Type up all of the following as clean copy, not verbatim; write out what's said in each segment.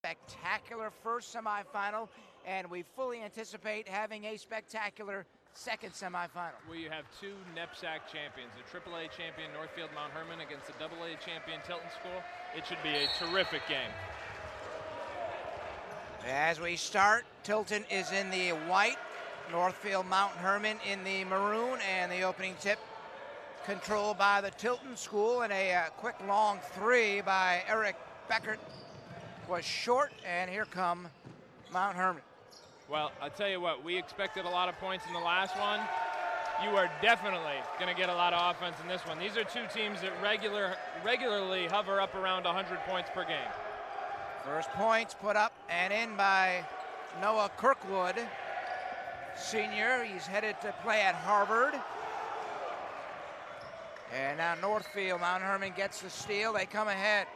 spectacular first semifinal, and we fully anticipate having a spectacular second semifinal. We have two NEPSAC champions, a AAA champion Northfield Mount Hermon against a AA champion Tilton School. It should be a terrific game. As we start, Tilton is in the white, Northfield Mount Hermon in the maroon, and the opening tip controlled by the Tilton School, and a quick long three by Eric Beckert was short, and here come Mount Hermon. Well, I'll tell you what, we expected a lot of points in the last one. You are definitely going to get a lot of offense in this one. These are two teams that regularly hover up around 100 points per game. First points put up and in by Noah Kirkwood, senior. He's headed to play at Harvard. And now Northfield, Mount Hermon gets the steal. They come ahead.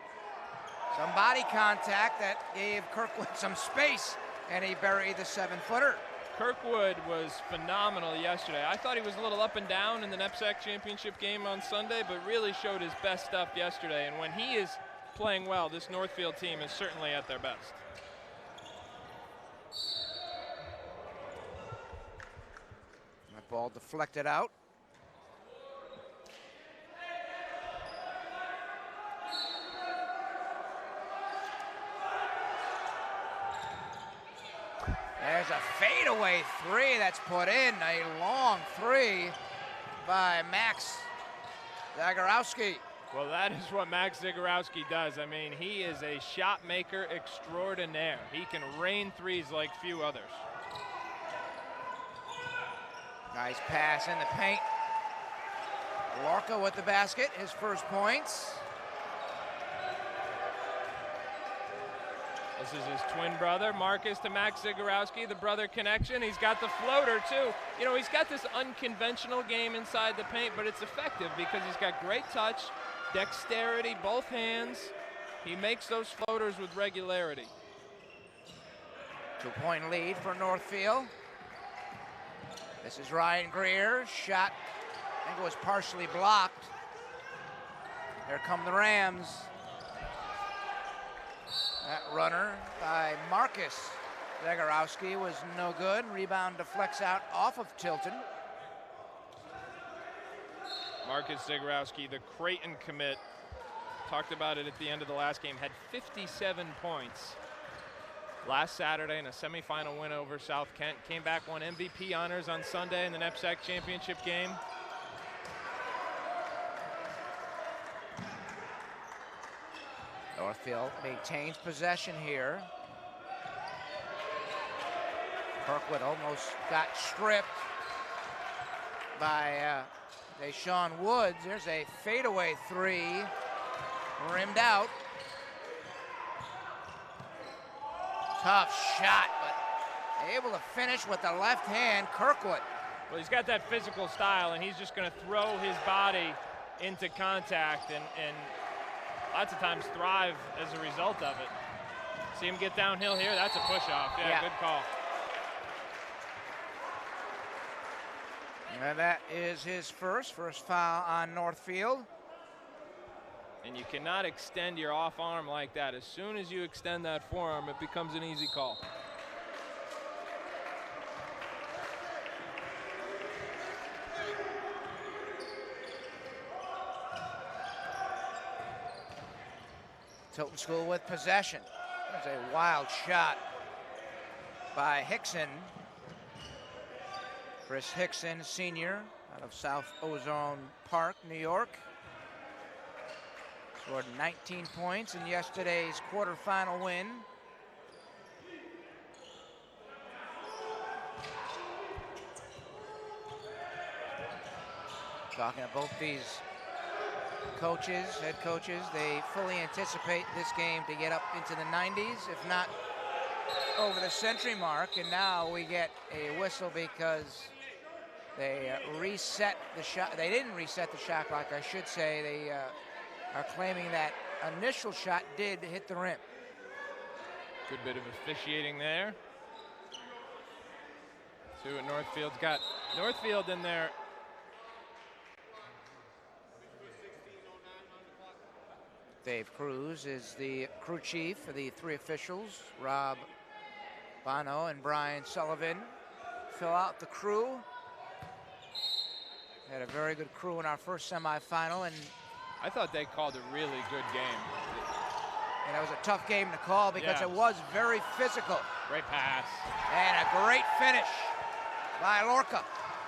Some body contact that gave Kirkwood some space, and he buried the 7-footer. Kirkwood was phenomenal yesterday. I thought he was a little up and down in the NEPSAC championship game on Sunday, but really showed his best stuff yesterday. And when he is playing well, this Northfield team is certainly at their best. That ball deflected out. There's a fadeaway three that's put in, a long three by Max Zagorowski. Well, that is what Max Zagorowski does. I mean, he is a shot maker extraordinaire. He can rain threes like few others. Nice pass in the paint. Lorca with the basket, his first points. This is his twin brother, Marcus to Max Zagorowski, the brother connection. He's got the floater, too. You know, he's got this unconventional game inside the paint, but it's effective because he's got great touch, dexterity, both hands. He makes those floaters with regularity. 2-point lead for Northfield. This is Ryan Greer. Shot, I think it was partially blocked. Here come the Rams. That runner by Marcus Zagorowski was no good. Rebound deflects out off of Tilton. Marcus Zagorowski, the Creighton commit, talked about it at the end of the last game, had 57 points last Saturday in a semifinal win over South Kent. Came back, won MVP honors on Sunday in the NEPSAC championship game. Northfield maintains possession here. Kirkwood almost got stripped by Deshaun Woods. There's a fadeaway three, rimmed out. Tough shot, but able to finish with the left hand, Kirkwood. Well, he's got that physical style, and he's just going to throw his body into contact and lots of times thrive as a result of it. See him get downhill here? That's a push-off. Yeah, good call. And that is his first foul on Northfield. And you cannot extend your off arm like that. As soon as you extend that forearm, it becomes an easy call. Tilton School with possession. There's a wild shot by Hickson. Chris Hickson, senior, out of South Ozone Park, New York. Scored 19 points in yesterday's quarterfinal win. Talking to both these head coaches, they fully anticipate this game to get up into the 90s, if not over the century mark. And now we get a whistle because they reset the shot. They didn't reset the shot clock, I should say. They are claiming that initial shot did hit the rim. Good bit of officiating there. See what Northfield's got. Northfield in there. Dave Cruz is the crew chief for the three officials. Rob Bono and Brian Sullivan fill out the crew. Had a very good crew in our first semifinal, and I thought they called a really good game. and it was a tough game to call because it was very physical. Great pass. And a great finish by Lorca.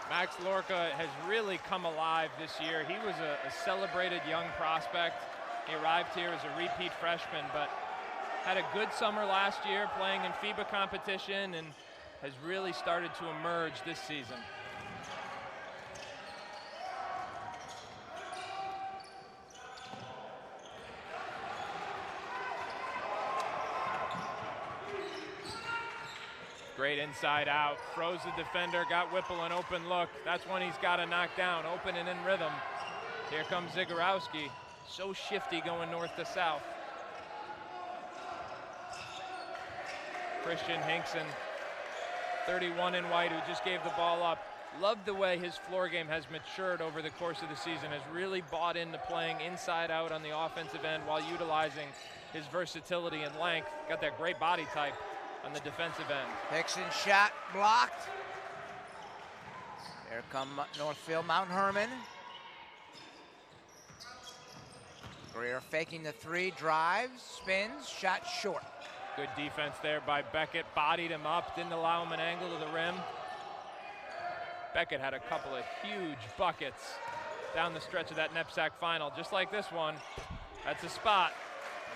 Max Lorca has really come alive this year. He was a celebrated young prospect. He arrived here as a repeat freshman, but had a good summer last year playing in FIBA competition and has really started to emerge this season. Great inside out, froze the defender, got Whipple an open look. That's when he's got to knock down, open and in rhythm. Here comes Zagorowski, so shifty going north to south. Christian Hinkson, 31 in white, who just gave the ball up. Love the way his floor game has matured over the course of the season, has really bought into playing inside out on the offensive end while utilizing his versatility and length. Got that great body type on the defensive end. Hinkson shot blocked. Here come Northfield, Mount Hermon. Greer faking the three, drives, spins, shot short. Good defense there by Beckett, bodied him up, didn't allow him an angle to the rim. Beckett had a couple of huge buckets down the stretch of that NEPSAC final, just like this one. That's a spot.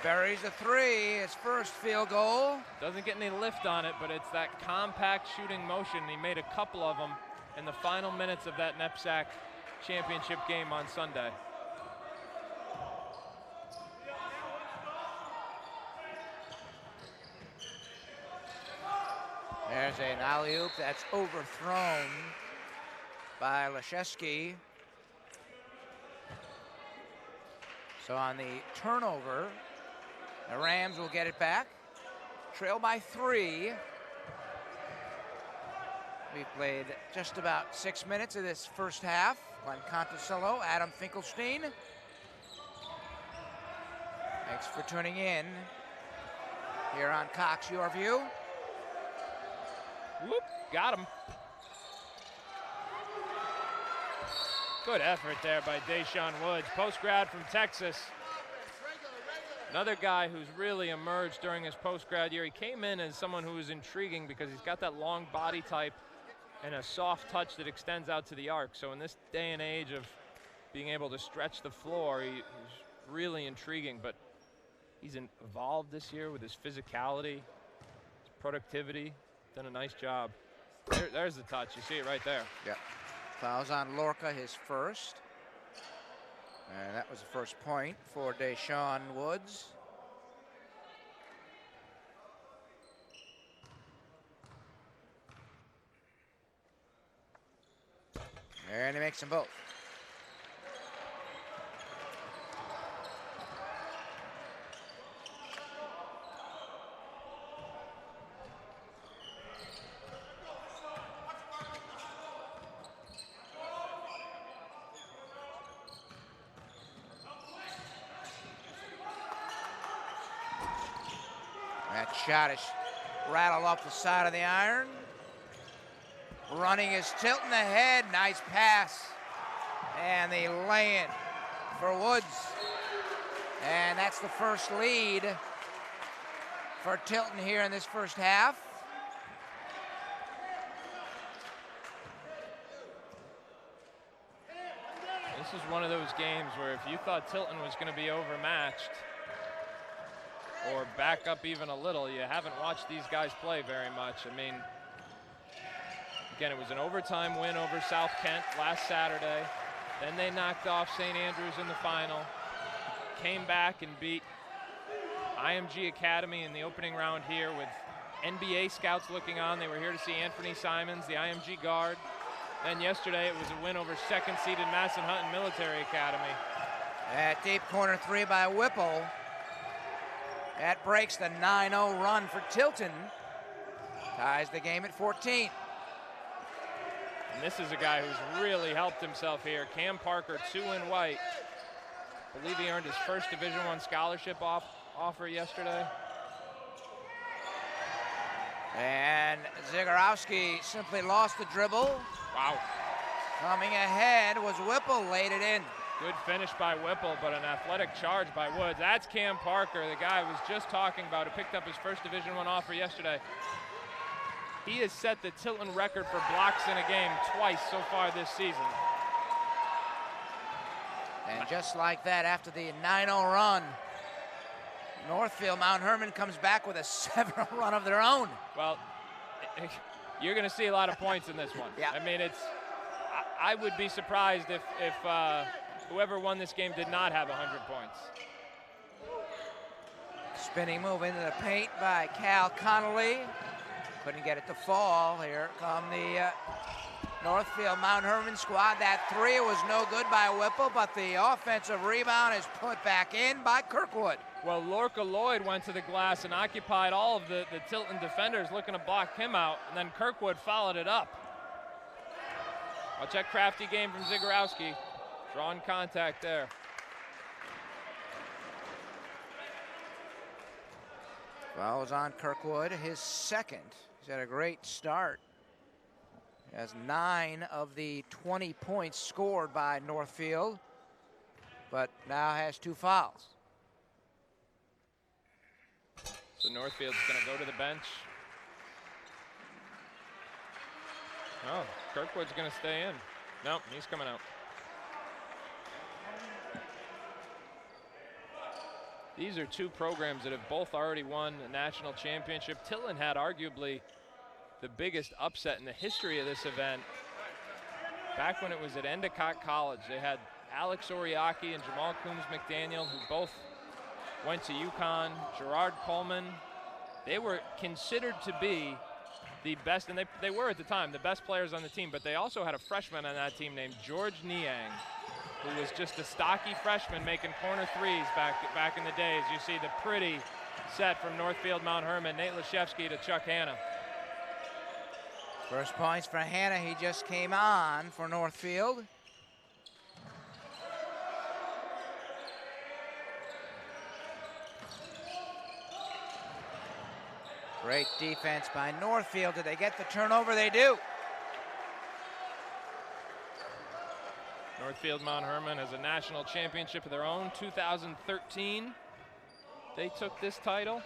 Buries a three, his first field goal. Doesn't get any lift on it, but it's that compact shooting motion. He made a couple of them in the final minutes of that NEPSAC championship game on Sunday. There's an alley-oop that's overthrown by Leszewski. So on the turnover, the Rams will get it back. Trail by 3. We've played just about 6 minutes of this first half. Glenn Conticello, Adam Finkelstein. Thanks for tuning in here on Cox YurView. Whoop, got him. Good effort there by Deshaun Woods, post-grad from Texas. Another guy who's really emerged during his post-grad year. He came in as someone who was intriguing because he's got that long body type and a soft touch that extends out to the arc. So in this day and age of being able to stretch the floor, he's really intriguing, but he's evolved this year with his physicality, his productivity. Done a nice job. There's the touch. You see it right there. Yeah. Fouls on Lorca, his first. And that was the first point for Deshaun Woods. And he makes them both. That shot is rattled off the side of the iron. Running is Tilton ahead. Nice pass. And the lay-in for Woods. And that's the first lead for Tilton here in this first half. This is one of those games where if you thought Tilton was going to be overmatched or back up even a little, you haven't watched these guys play very much. I mean, again, it was an overtime win over South Kent last Saturday. Then they knocked off St. Andrews in the final. Came back and beat IMG Academy in the opening round here with NBA scouts looking on. They were here to see Anthony Simons, the IMG guard. Then yesterday it was a win over second-seeded Massanutten Military Academy. That deep corner three by Whipple. That breaks the 9-0 run for Tilton. Ties the game at 14. And this is a guy who's really helped himself here. Cam Parker, 2 in white. believe he earned his first Division I scholarship offer yesterday. And Zagorowski simply lost the dribble. Wow. Coming ahead was Whipple, laid it in. Good finish by Whipple, but an athletic charge by Woods. That's Cam Parker, the guy I was just talking about, who picked up his first Division I offer yesterday. He has set the Tilton record for blocks in a game twice so far this season. And just like that, after the 9-0 run, Northfield, Mount Hermon comes back with a 7-0 run of their own. Well, you're going to see a lot of points in this one. Yeah. I mean, I would be surprised if whoever won this game did not have 100 points. Spinning move into the paint by Cal Connolly. Couldn't get it to fall. Here come the Northfield Mount Hermon squad. That three was no good by Whipple, but the offensive rebound is put back in by Kirkwood. Well, Lorca Lloyd went to the glass and occupied all of the Tilton defenders looking to block him out, and then Kirkwood followed it up. I'll check crafty game from Zagorowski. Drawing contact there. Foul was on Kirkwood, his second. He's had a great start. He has 9 of the 20 points scored by Northfield, but now has 2 fouls. So Northfield's going to go to the bench. Oh, Kirkwood's going to stay in. Nope, he's coming out. These are two programs that have both already won a national championship. Tilton had arguably the biggest upset in the history of this event. Back when it was at Endicott College, they had Alex Oriaki and Jamal Coombs McDaniel, who both went to UConn, Gerard Coleman. They were considered to be the best, and they were at the time, the best players on the team, but they also had a freshman on that team named George Niang, who was just a stocky freshman making corner threes back in the days. You see the pretty set from Northfield Mount Hermon, Nate Leshevsky to Chuck Hanna. First points for Hanna, he just came on for Northfield. Great defense by Northfield. Did they get the turnover? They do. Northfield Mount Hermon has a national championship of their own. 2013, they took this title.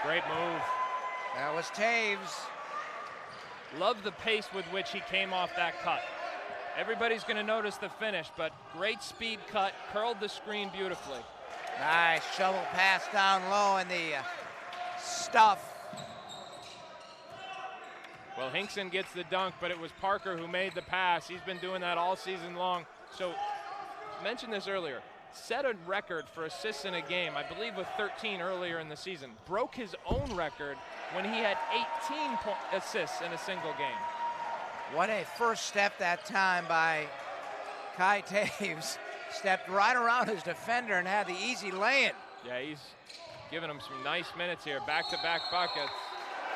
Great move. That was Taves. Love the pace with which he came off that cut. Everybody's going to notice the finish, but great speed cut, curled the screen beautifully. Nice shovel pass down low and the stuff. Well, Hinkson gets the dunk, but it was Parker who made the pass. He's been doing that all season long. So, I mentioned this earlier. Set a record for assists in a game, I believe with 13 earlier in the season. Broke his own record when he had 18 assists in a single game. What a first step that time by Kai Taves. Stepped right around his defender and had the easy lay-in. Yeah, he's giving him some nice minutes here. Back-to-back buckets.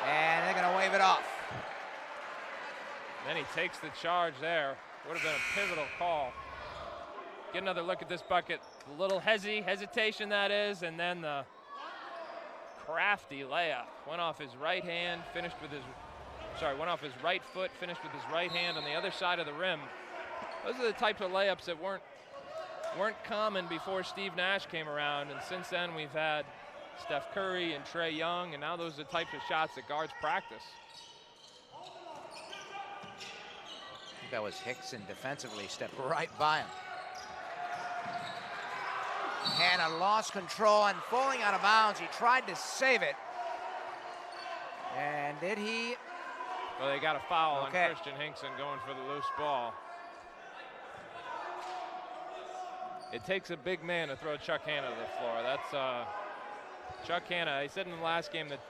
And they're going to wave it off. Then he takes the charge there. Would have been a pivotal call. Get another look at this bucket. A little hesitation that is, and then the crafty layup. Went off his right hand, finished with his, went off his right foot, finished with his right hand on the other side of the rim. Those are the types of layups that weren't common before Steve Nash came around, and since then we've had Steph Curry and Trae Young, and now those are the types of shots that guards practice. I think that was Hickson defensively, stepped right by him. Hanna lost control and falling out of bounds. He tried to save it. And did he? Well, they got a foul on Christian Hinkson going for the loose ball. It takes a big man to throw Chuck Hanna to the floor. That's Chuck Hanna. He said in the last game that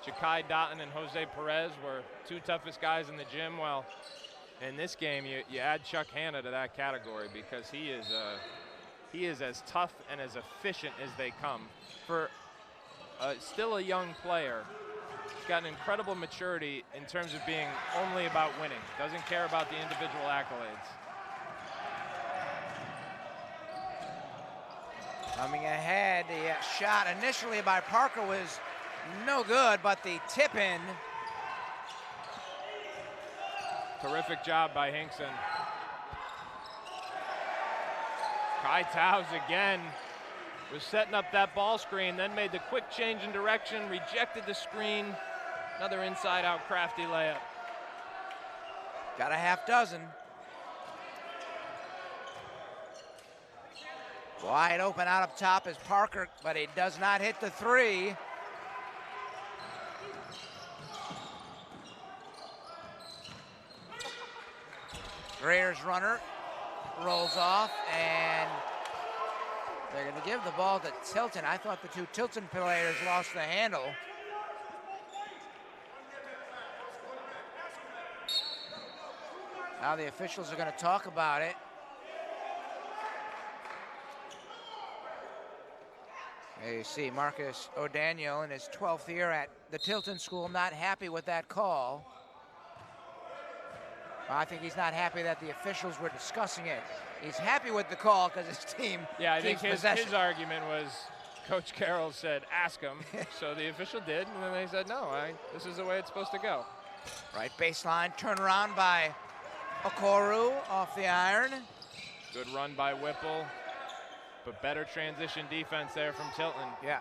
Ja'Kai Dotton and Jose Perez were two toughest guys in the gym. Well, in this game, you add Chuck Hanna to that category because he is as tough and as efficient as they come. For still a young player. He's got an incredible maturity in terms of being only about winning. Doesn't care about the individual accolades. Coming ahead, the shot initially by Parker was no good, but the tip in. Terrific job by Hinkson. Kai Taus again was setting up that ball screen, then made the quick change in direction, rejected the screen. Another inside-out crafty layup. Got a half dozen. Wide open out up top is Parker, but he does not hit the three. Greer's runner rolls off, and they're going to give the ball to Tilton. I thought the two Tilton players lost the handle. Now the officials are going to talk about it. There you see Marcus O'Daniel in his 12th year at the Tilton school, not happy with that call. Well, I think he's not happy that the officials were discussing it. He's happy with the call because his team keeps possession. His argument was Coach Carroll said, ask him. So the official did, and then they said, no, this is the way it's supposed to go. Right baseline, turnaround by Okoro off the iron. Good run by Whipple, but better transition defense there from Tilton. Yeah.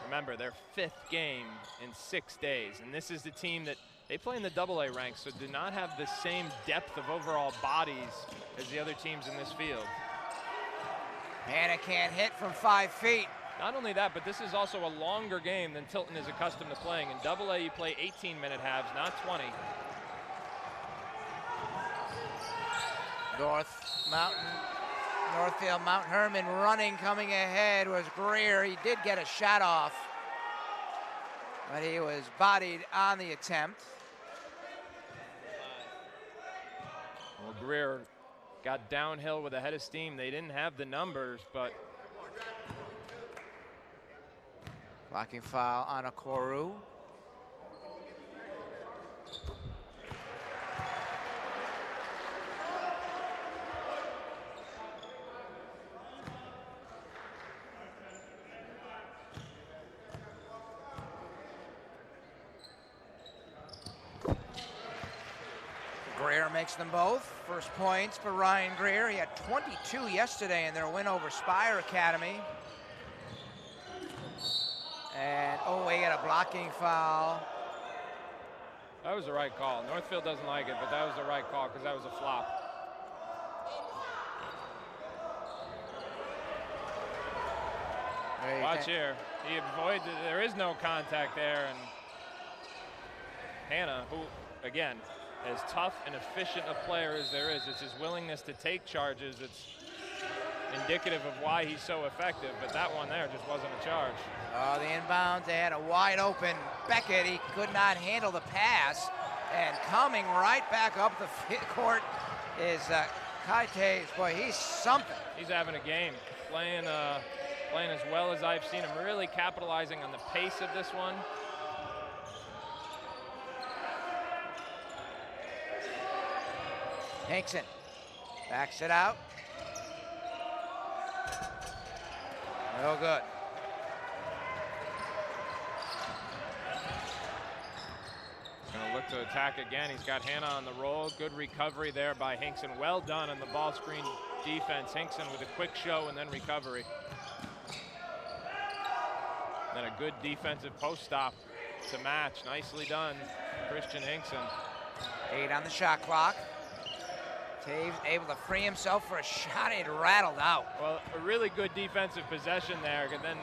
Remember, their 5th game in 6 days, and this is the team that they play in the AA ranks, so do not have the same depth of overall bodies as the other teams in this field. Hanna can't hit from 5 feet. Not only that, but this is also a longer game than Tilton is accustomed to playing. In AA, you play 18-minute halves, not 20. Northfield, Mount Hermon running, coming ahead was Greer. He did get a shot off, but he was bodied on the attempt. Well, Greer got downhill with a head of steam. They didn't have the numbers, but blocking foul on Okoro. Greer makes them both. First points for Ryan Greer. He had 22 yesterday in their win over Spire Academy. And, oh, he got a blocking foul. That was the right call. Northfield doesn't like it, but that was the right call because that was a flop. Watch here. He avoided, there is no contact there, and Hanna, who, again, as tough and efficient a player as there is, it's his willingness to take charges that's indicative of why he's so effective, but that one there just wasn't a charge. Oh, the inbounds, they had a wide open Beckett. He could not handle the pass, and coming right back up the court is Kaite. Boy, he's something. He's having a game, playing as well as I've seen him, really capitalizing on the pace of this one. Hinkson backs it out. No good. Gonna look to attack again. He's got Hanna on the roll. Good recovery there by Hinkson. Well done on the ball screen defense. Hinkson with a quick show and then recovery. Then a good defensive post stop to match. Nicely done, Christian Hinkson. 8 on the shot clock. Taves able to free himself for a shot. It rattled out. Well, a really good defensive possession there. And then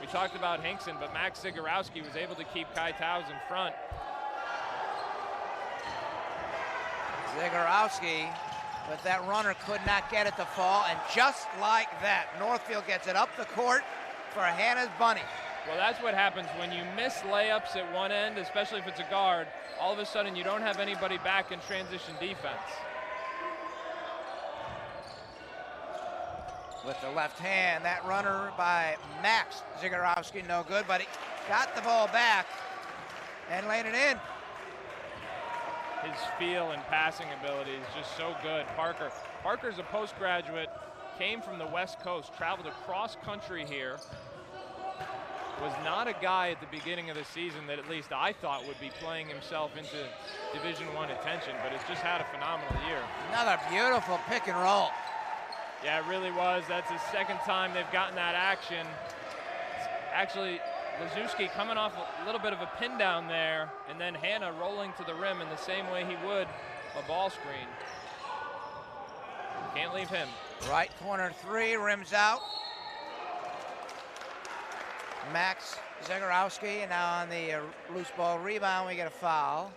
we talked about Hinkson, but Max Zagorowski was able to keep Kai Taus in front. Zagorowski, but that runner could not get it to fall. And just like that, Northfield gets it up the court for Hanna's bunny. Well, that's what happens when you miss layups at one end, especially if it's a guard. All of a sudden, you don't have anybody back in transition defense. With the left hand, that runner by Max Zagorowski, no good, but got the ball back and laid it in. His feel and passing ability is just so good. Parker's a postgraduate, came from the West Coast, traveled across country here. Was not a guy at the beginning of the season that at least I thought would be playing himself into Division I attention, but has just had a phenomenal year. Another beautiful pick and roll. Yeah, it really was. That's the second time they've gotten that action. Actually, Lazewski coming off a little bit of a pin down there, and then Hanna rolling to the rim in the same way he would a ball screen. Can't leave him. Right corner three, rims out. Max Zagorowski, and now on the loose ball rebound, we get a foul.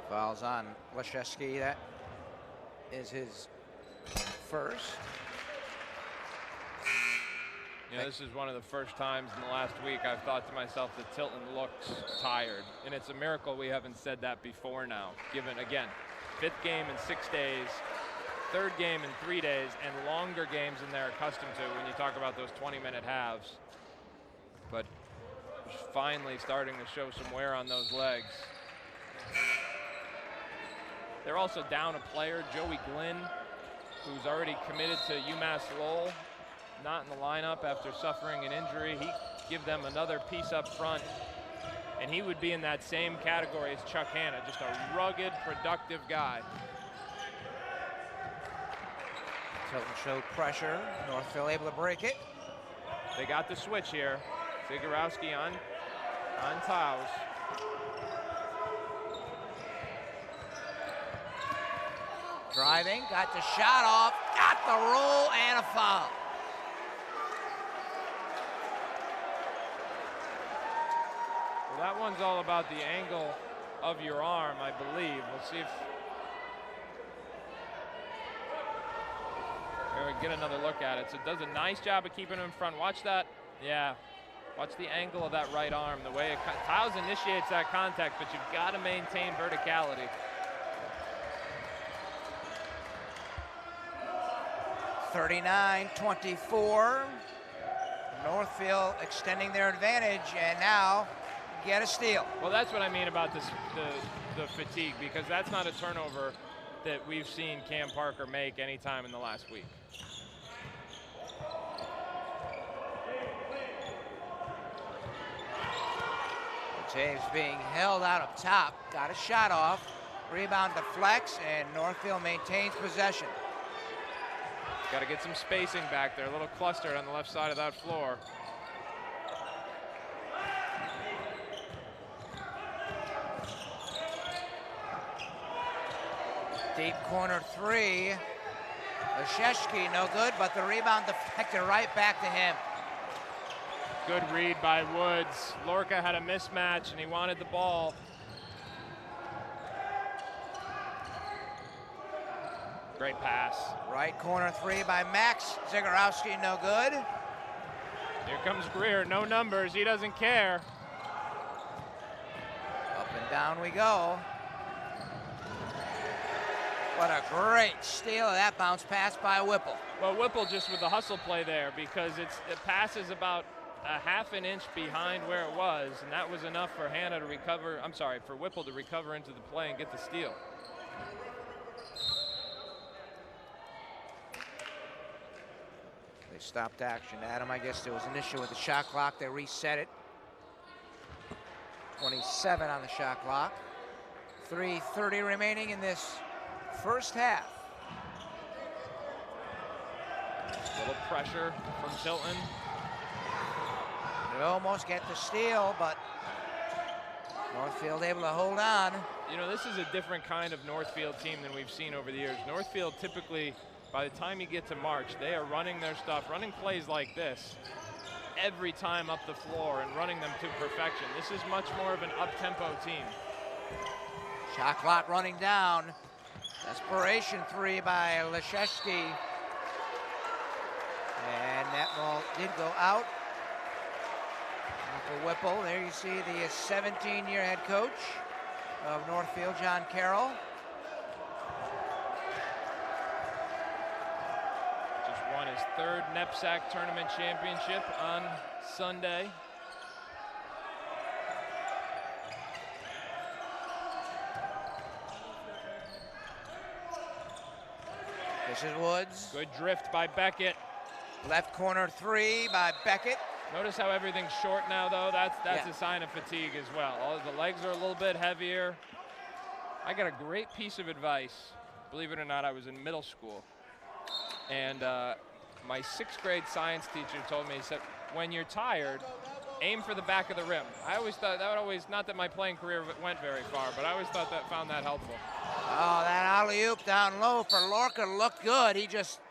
Foul's on Leszewski. That is his first. You know, this is one of the first times in the last week I've thought to myself that Tilton looks tired. And it's a miracle we haven't said that before now, given, again, 5th game in 6 days, 3rd game in 3 days, and longer games than they're accustomed to when you talk about those 20-minute halves. But finally starting to show some wear on those legs. They're also down a player, Joey Glynn, who's already committed to UMass Lowell. Not in the lineup after suffering an injury. He'd give them another piece up front, and he would be in that same category as Chuck Hanna, just a rugged, productive guy. Tilton showed pressure. Northfield able to break it. They got the switch here. Zagorowski on Tiles. Driving, got the shot off, got the roll, and a foul. That one's all about the angle of your arm, I believe. We'll see if we can get another look at it. So it does a nice job of keeping him in front. Watch that. Yeah. Watch the angle of that right arm. The way Tiles initiates that contact, but you've got to maintain verticality. 39-24. Northfield extending their advantage, and now get a steal. Well, that's what I mean about this, the fatigue, because that's not a turnover that we've seen Cam Parker make any time in the last week. James being held out up top, got a shot off, rebound deflects, and Northfield maintains possession. Got to get some spacing back there, a little clustered on the left side of that floor. Deep corner three. Leszewski no good, but the rebound deflected right back to him. Good read by Woods. Lorca had a mismatch and he wanted the ball. Great pass. Right corner three by Max Zagorowski, no good. Here comes Greer, no numbers, he doesn't care. Up and down we go. What a great steal of that bounce pass by Whipple. Well, Whipple just with the hustle play there, because it passes about a half an inch behind where it was, and that was enough for Hanna to recover, I'm sorry, for Whipple to recover into the play and get the steal. They stopped action. Adam, I guess there was an issue with the shot clock. They reset it. 27 on the shot clock. 3:30 remaining in this first half. A little pressure from Tilton. They almost get the steal, but Northfield able to hold on. You know, this is a different kind of Northfield team than we've seen over the years. Northfield typically, by the time you get to March, they are running their stuff, running plays like this every time up the floor and running them to perfection. This is much more of an up-tempo team. Shot clock running down. Desperation three by Leszewski. And that ball did go out. Uncle Whipple. There you see the 17-year head coach of Northfield, John Carroll. Just won his 3rd NEPSAC tournament championship on Sunday. This is Woods. Good drift by Beckett. Left corner 3 by Beckett. Notice how everything's short now, though. That's a sign of fatigue as well. The legs are a little bit heavier. I got a great piece of advice. Believe it or not, I was in middle school. And my 6th grade science teacher told me, he said, when you're tired, aim for the back of the rim. I always thought that would always, not that my playing career went very far, but I always found that helpful. Oh, that alley-oop down low for Lorca looked good. He just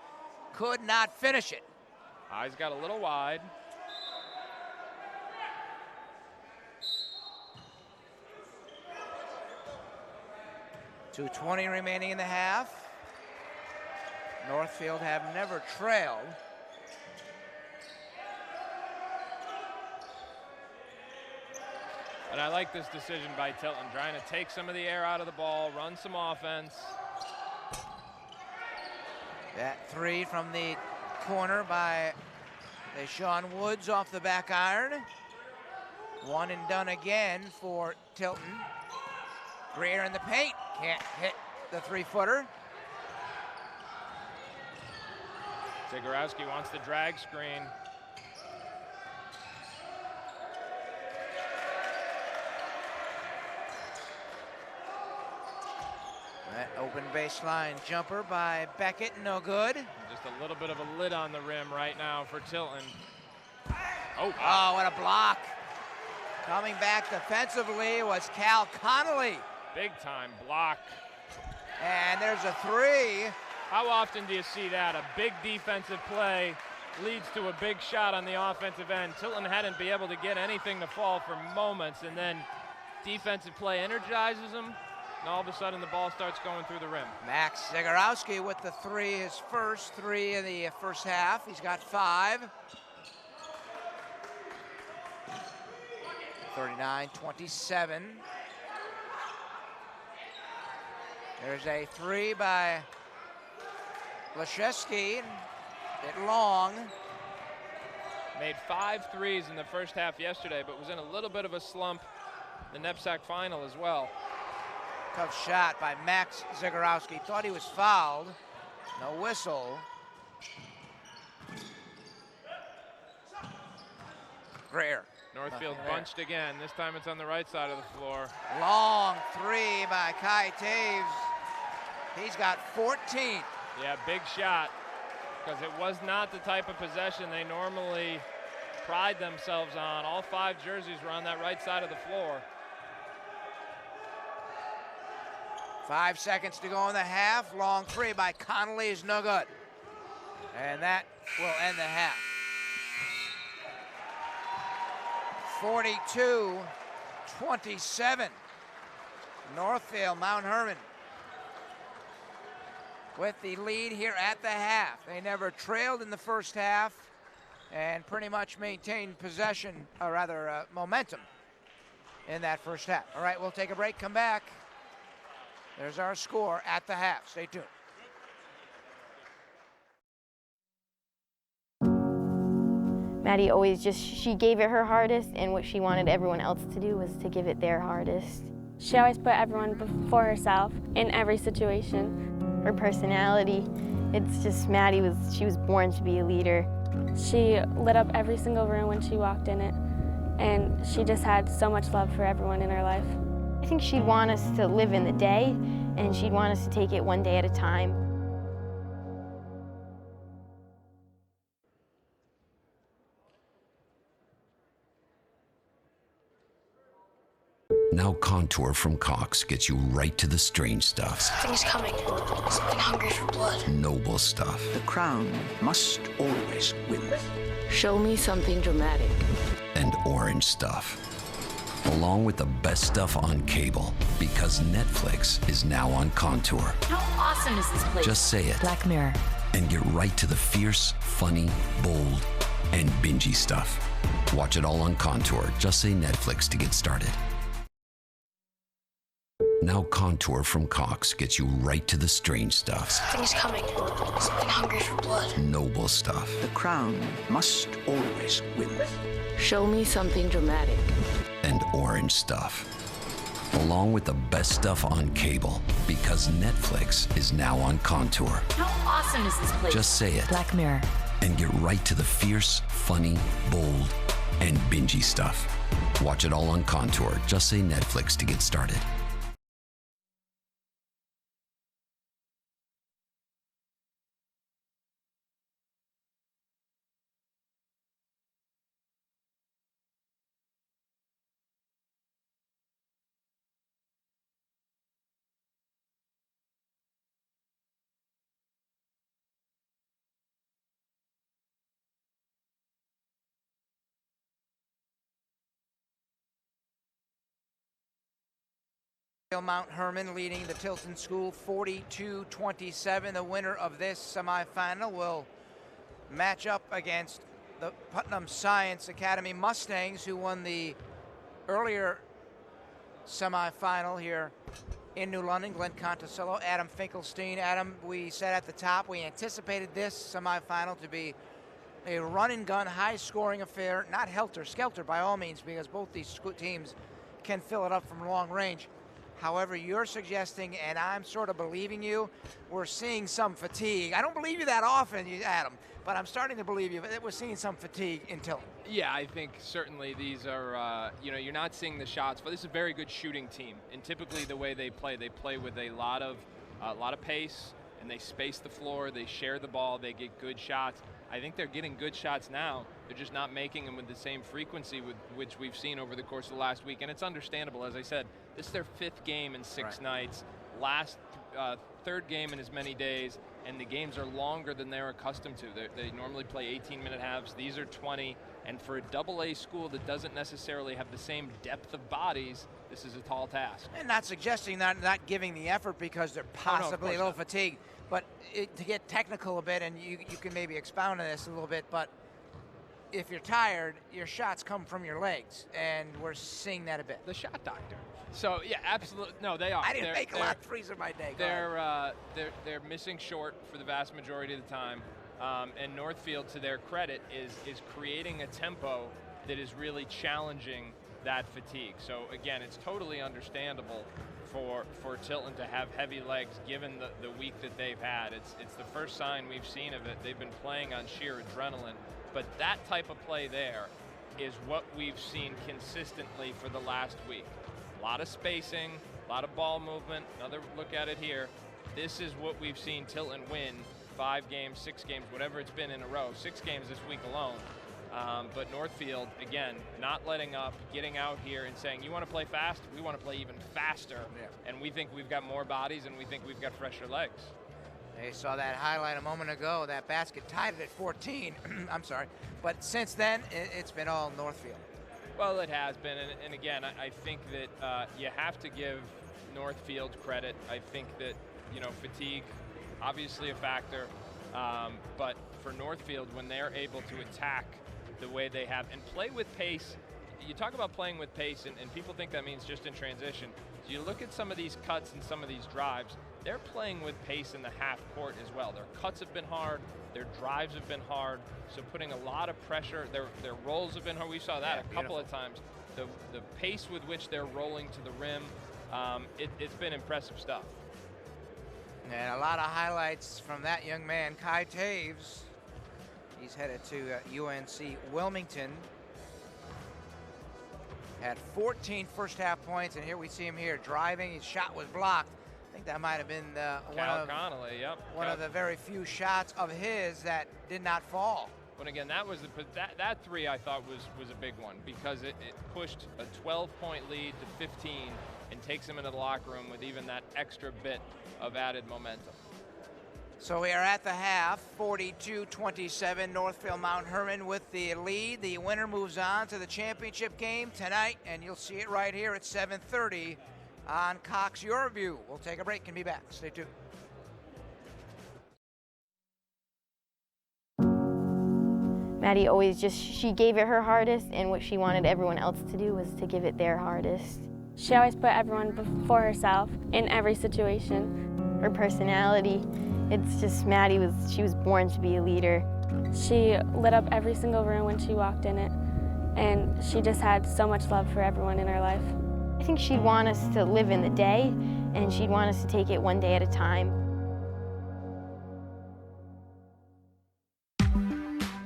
could not finish it. Eyes got a little wide. .220 remaining in the half. Northfield have never trailed. And I like this decision by Tilton, trying to take some of the air out of the ball, run some offense. That 3 from the corner by Deshaun Woods off the back iron. 1 and done again for Tilton. Greer in the paint, can't hit the 3-footer. Zagorowski wants the drag screen. That open baseline jumper by Beckett, no good. Just a little bit of a lid on the rim right now for Tilton. Oh, what a block. Coming back defensively was Cal Connolly. Big time block. And there's a 3. How often do you see that? A big defensive play leads to a big shot on the offensive end. Tilton hadn't been able to get anything to fall for moments, and then defensive play energizes them, and all of a sudden the ball starts going through the rim. Max Zagorowski with the 3, his first 3 in the first half. He's got 5. 39-27. There's a 3 by Leszewski, hit long. Made 5 threes in the first half yesterday, but was in a little bit of a slump in the NEPSAC final as well. Tough shot by Max Zagorowski. Thought he was fouled. No whistle. Greer. Northfield bunched again. This time it's on the right side of the floor. Long 3 by Kai Taves. He's got 14. Yeah, big shot, because it was not the type of possession they normally pride themselves on. All 5 jerseys were on that right side of the floor. 5 seconds to go in the half. Long 3 by Connolly is no good. And that will end the half. 42-27. Northfield, Mount Hermon with the lead here at the half. They never trailed in the first half and pretty much maintained possession, or rather momentum in that first half. All right, we'll take a break, come back. There's our score at the half. Stay tuned. Maddie always she gave it her hardest, and what she wanted everyone else to do was to give it their hardest. She always put everyone before herself in every situation. Her personality, it's just Maddie she was born to be a leader. She lit up every single room when she walked in it, and she just had so much love for everyone in her life. I think she'd want us to live in the day, and she'd want us to take it one day at a time. Now Contour from Cox gets you right to the strange stuff. Something's coming. Something hungry for blood. Noble stuff. The crown must always win. Show me something dramatic. And orange stuff. Along with the best stuff on cable, because Netflix is now on Contour. How awesome is this place? Just say it. Black Mirror. And get right to the fierce, funny, bold, and bingey stuff. Watch it all on Contour. Just say Netflix to get started. Now Contour from Cox gets you right to the strange stuff. Something's coming. Something hungry for blood. Noble stuff. The crown must always win. Show me something dramatic. And orange stuff. Along with the best stuff on cable. Because Netflix is now on Contour. How awesome is this place? Just say it. Black Mirror. And get right to the fierce, funny, bold, and bingey stuff. Watch it all on Contour. Just say Netflix to get started. Mount Hermon leading the Tilton School 42-27. The winner of this semifinal will match up against the Putnam Science Academy Mustangs, who won the earlier semifinal here in New London. Glenn Conticello, Adam Finkelstein. Adam, we said at the top we anticipated this semifinal to be a run-and-gun, high-scoring affair, not helter-skelter by all means, because both these teams can fill it up from long range. However, you're suggesting, and I'm sort of believing you, we're seeing some fatigue. I don't believe you that often, Adam, but I'm starting to believe you that we're seeing some fatigue in Tilton. Yeah, I think certainly these are, you're not seeing the shots, but this is a very good shooting team. And typically the way they play with a lot of pace, and they space the floor, they share the ball, they get good shots. I think they're getting good shots now. They're just not making them with the same frequency with which we've seen over the course of the last week. And it's understandable. As I said, this is their 5th game in 6 nights, last 3rd game in as many days, and the games are longer than they're accustomed to. They normally play 18-minute halves. These are 20. And for a AA school that doesn't necessarily have the same depth of bodies, this is a tall task. And not suggesting not giving the effort because they're possibly a little fatigued. But to get technical a bit, and you can maybe expound on this a little bit, but if you're tired, your shots come from your legs, and we're seeing that a bit. The shot doctor. So yeah, absolutely. No, they are. I didn't make a lot of threes in my day. They're missing short for the vast majority of the time, and Northfield, to their credit, is creating a tempo that is really challenging that fatigue. So again, it's totally understandable for Tilton to have heavy legs given the week that they've had. It's the first sign we've seen of it. They've been playing on sheer adrenaline, but that type of play there is what we've seen consistently for the last week. A lot of spacing, a lot of ball movement. Another look at it here. This is what we've seen Tilton win 5 games, 6 games, whatever it's been in a row. 6 games this week alone. But Northfield, again, not letting up, getting out here and saying, you want to play fast? We want to play even faster. Yeah. And we think we've got more bodies and we think we've got fresher legs. They saw that highlight a moment ago. That basket tied it at 14. I'm sorry. But since then, it's been all Northfield. Well, it has been. And again, I think that you have to give Northfield credit. I think that, fatigue, obviously a factor. But for Northfield, when they're able to attack the way they have and play with pace, you talk about playing with pace, and people think that means just in transition. So you look at some of these cuts and some of these drives, they're playing with pace in the half court as well. Their cuts have been hard, their drives have been hard, so putting a lot of pressure. Their rolls have been hard. We saw that a couple of times. The pace with which they're rolling to the rim, it's been impressive stuff. And a lot of highlights from that young man, Kai Taves. He's headed to UNC Wilmington. Had 14 first half points, and here we see him here driving. His shot was blocked. I think that might have been one of the very few shots of his that did not fall. But again, that 3 I thought was a big one because it pushed a 12-point lead to 15 and takes him into the locker room with even that extra bit of added momentum. So we are at the half, 42-27, Northfield Mount Hermon with the lead. The winner moves on to the championship game tonight, and you'll see it right here at 7:30 on Cox YurView. We'll take a break and be back. Stay tuned. Maddie always she gave it her hardest, and what she wanted everyone else to do was to give it their hardest. She always put everyone before herself in every situation. Her personality, it's just Maddie she was born to be a leader. She lit up every single room when she walked in it, and she just had so much love for everyone in her life. I think she'd want us to live in the day, and she'd want us to take it one day at a time.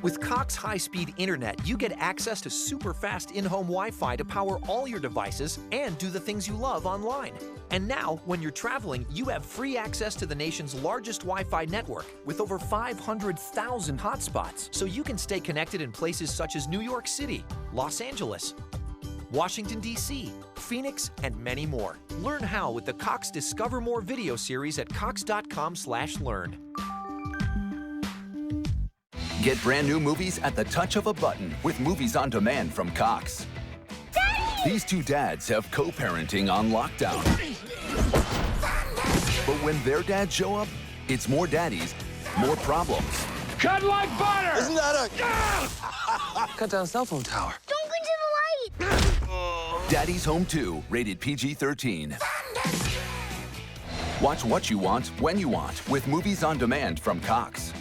With Cox high-speed internet, you get access to super-fast in-home Wi-Fi to power all your devices and do the things you love online. And now, when you're traveling, you have free access to the nation's largest Wi-Fi network with over 500,000 hotspots, so you can stay connected in places such as New York City, Los Angeles, Washington, D.C., Phoenix, and many more. Learn how with the Cox Discover More video series at cox.com/learn. Get brand new movies at the touch of a button with Movies on Demand from Cox. Daddy! These two dads have co-parenting on lockdown. But when their dads show up, it's more daddies, more problems. Cut like butter! Isn't that a... Cut down cell phone tower. Don't go to the light! Daddy's Home 2, rated PG-13. Watch what you want, when you want, with Movies on Demand from Cox.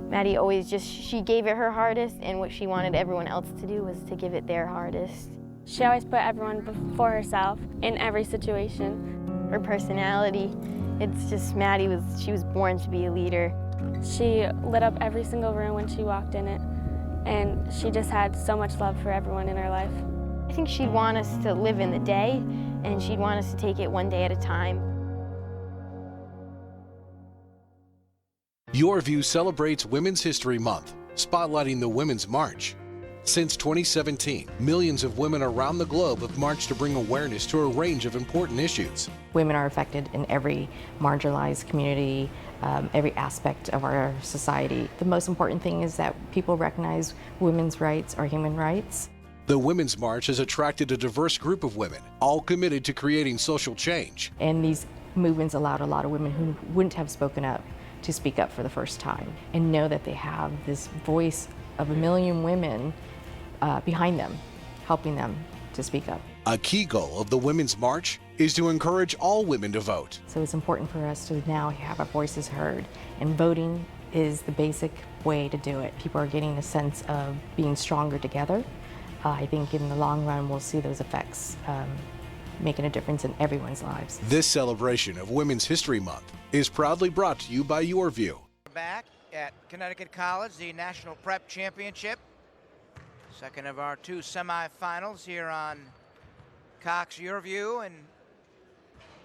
Maddie always she gave it her hardest, and what she wanted everyone else to do was to give it their hardest. She always put everyone before herself in every situation. Her personality, it's just Maddie she was born to be a leader. She lit up every single room when she walked in it, and she just had so much love for everyone in her life. I think she'd want us to live in the day, and she'd want us to take it one day at a time. YurView celebrates Women's History Month, spotlighting the Women's March. Since 2017, millions of women around the globe have marched to bring awareness to a range of important issues. Women are affected in every marginalized community, every aspect of our society. The most important thing is that people recognize women's rights are human rights. The Women's March has attracted a diverse group of women, all committed to creating social change. And these movements allowed a lot of women who wouldn't have spoken up to speak up for the first time and know that they have this voice of a million women behind them, helping them to speak up. A key goal of the Women's March is to encourage all women to vote. So it's important for us to now have our voices heard, and voting is the basic way to do it. People are getting a sense of being stronger together. I think in the long run we'll see those effects making a difference in everyone's lives. This celebration of Women's History Month is proudly brought to you by YurView. Back at Connecticut College, the National Prep Championship. Second of our two semifinals here on Cox YurView, and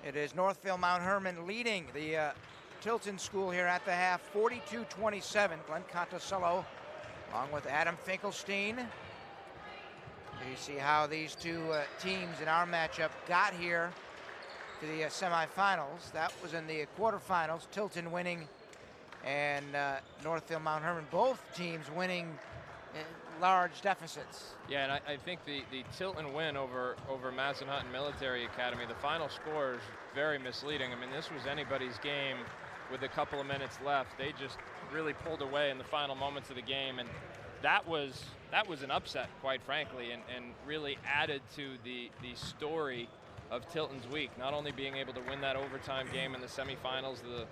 it is Northfield Mount Hermon leading the Tilton school here at the half, 42-27. Glenn Contosello along with Adam Finkelstein. You see how these two teams in our matchup got here to the semifinals. That was in the quarterfinals, Tilton winning and Northfield Mount Hermon, both teams winning large deficits. Yeah, and I think the Tilton win over Massanutten Military Academy, the final score is very misleading. I mean, this was anybody's game with a couple of minutes left. They just really pulled away in the final moments of the game, and that was an upset, quite frankly, and really added to the story of Tilton's week. Not only being able to win that overtime game in the semifinals, the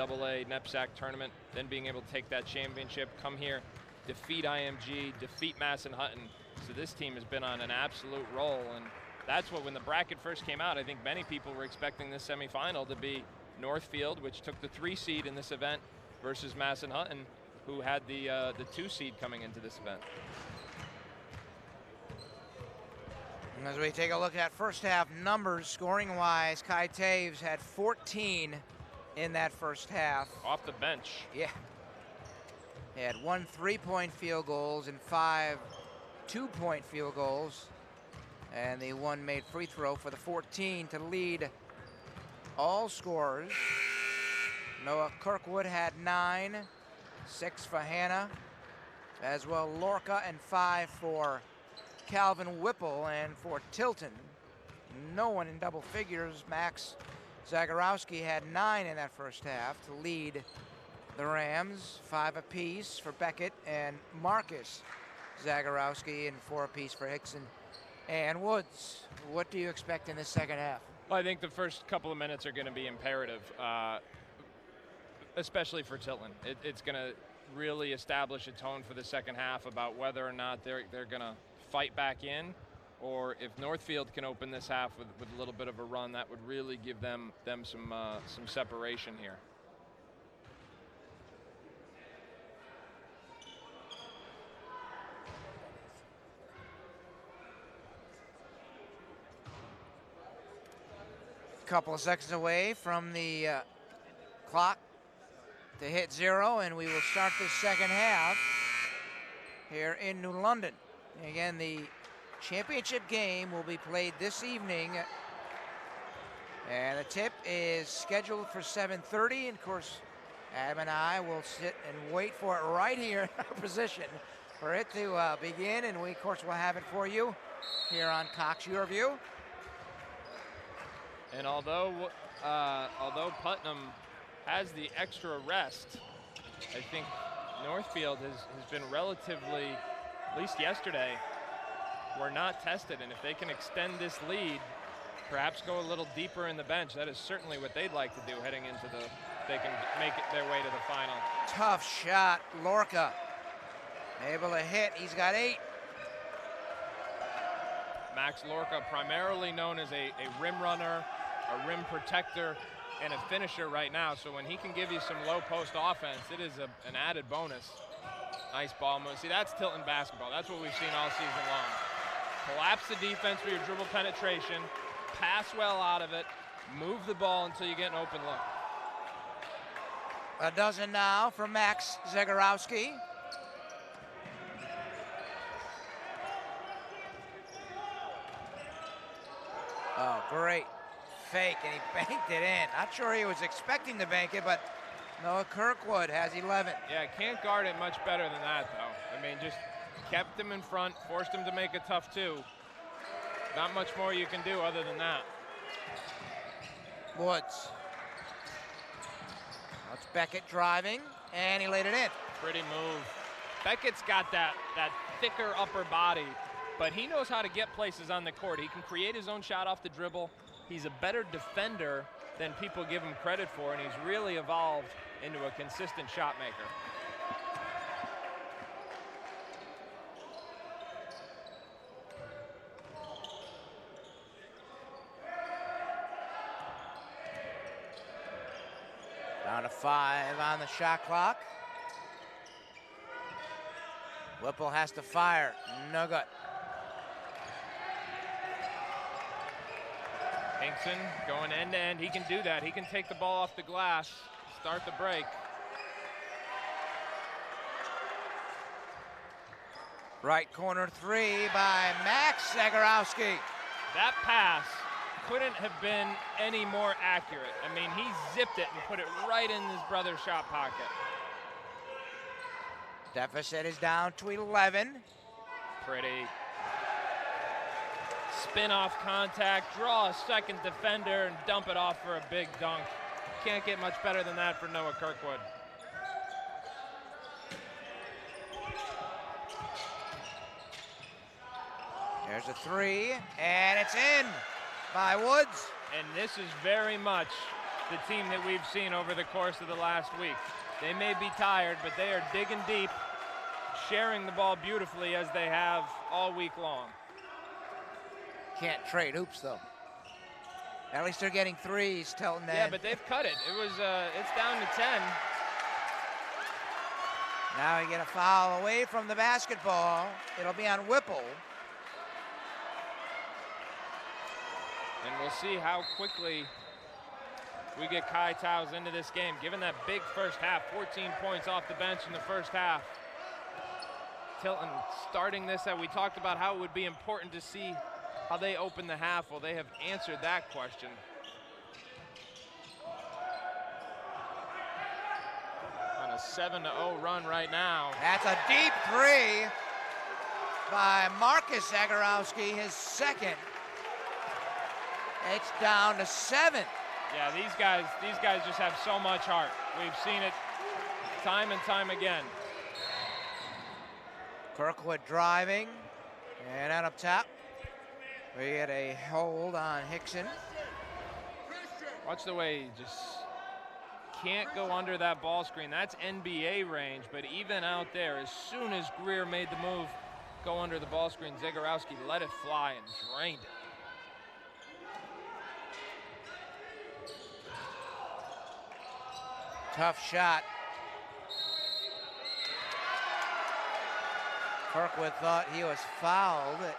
AA NEPSAC tournament, then being able to take that championship, come here, defeat IMG, defeat Massanutten. So this team has been on an absolute roll, and that's what, when the bracket first came out, I think many people were expecting this semifinal to be Northfield, which took the 3 seed in this event, versus Massanutten, who had the 2 seed coming into this event. As we take a look at first half numbers, scoring wise, Kai Taves had 14 in that first half. Off the bench. Yeah. He had 1 3-point field goals and 5 2-point field goals. And the 1 made free throw for the 14 to lead all scorers. Noah Kirkwood had 9, 6 for Hannah, as well Lorca, and 5 for Calvin Whipple. And for Tilton, no one in double figures. Max Zagorowski had 9 in that first half to lead the Rams, 5 apiece for Beckett and Marcus Zagorowski, and 4 apiece for Hickson and Woods. What do you expect in the second half? Well, I think the first couple of minutes are going to be imperative, especially for Tilton. It's going to really establish a tone for the second half about whether or not they're going to fight back in, or if Northfield can open this half with a little bit of a run, that would really give them some separation here. Couple of seconds away from the clock to hit 0, and we will start the second half here in New London. Again, the championship game will be played this evening, and the tip is scheduled for 7:30. And of course, Adam and I will sit and wait for it right here in our position for it to begin, and we of course will have it for you here on Cox YurView. And although Putnam has the extra rest, I think Northfield has been relatively, at least yesterday, were not tested. And if they can extend this lead, perhaps go a little deeper in the bench, that is certainly what they'd like to do heading into they can make it their way to the final. Tough shot, Lorca. Able to hit, he's got 8. Max Lorca, primarily known as a rim runner, a rim protector, and a finisher right now. So when he can give you some low post offense, it is an added bonus. Nice ball move. See, that's Tilton basketball. That's what we've seen all season long. Collapse the defense for your dribble penetration, pass well out of it, move the ball until you get an open look. A dozen now for Max Zagorowski. Oh, great fake, and he banked it in. Not sure he was expecting to bank it, but Noah Kirkwood has 11. Yeah, can't guard it much better than that, though. I mean, just kept him in front, forced him to make a tough 2. Not much more you can do other than that. Woods. That's Beckett driving, and he laid it in. Pretty move. Beckett's got that thicker upper body, but he knows how to get places on the court. He can create his own shot off the dribble. He's a better defender than people give him credit for, and he's really evolved into a consistent shot maker. Down to 5 on the shot clock. Whipple has to fire. No good. Hinkson going end to end. He can do that. He can take the ball off the glass, start the break. Right corner 3 by Max Zagorowski. That pass couldn't have been any more accurate. I mean, he zipped it and put it right in his brother's shot pocket. Deficit is down to 11. Pretty. Spin off contact, draw a second defender, and dump it off for a big dunk. Can't get much better than that for Noah Kirkwood. There's a 3, and it's in by Woods. And this is very much the team that we've seen over the course of the last week. They may be tired, but they are digging deep, sharing the ball beautifully as they have all week long. Can't trade hoops, though. At least they're getting 3s, Tilton. Yeah, but they've cut it. It's down to 10. Now you get a foul away from the basketball. It'll be on Whipple. And we'll see how quickly we get Kai Taus into this game. Given that big first half, 14 points off the bench in the first half. Tilton starting this, we talked about how it would be important to see how they open the half. Well, they have answered that question. On a 7-0 run right now. That's a deep 3 by Marcus Zagorowski, his second. It's down to 7. Yeah, these guys just have so much heart. We've seen it time and time again. Kirkwood driving, and out up top. We get a hold on Hickson. Watch the way he just can't go under that ball screen. That's NBA range, but even out there, as soon as Greer made the move, go under the ball screen, Zegarowski let it fly and drained it. Tough shot. Kirkwood thought he was fouled. It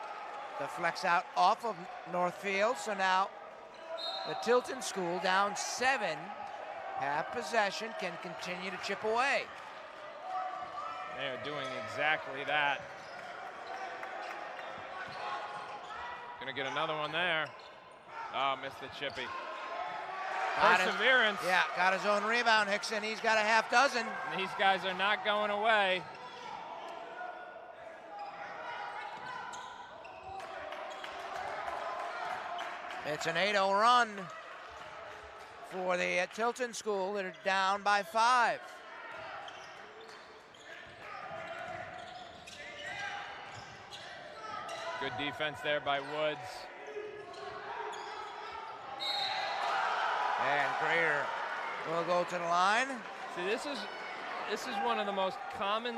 deflects out off of Northfield, so now the Tilton School down 7, have possession, can continue to chip away. They are doing exactly that. Gonna get another one there. Oh, missed the chippy. Perseverance. Yeah, got his own rebound, Hickson. He's got a half dozen. These guys are not going away. It's an 8-0 run for the Tilton School. They're down by 5. Good defense there by Woods. And Greer will go to the line. See, this is one of the most common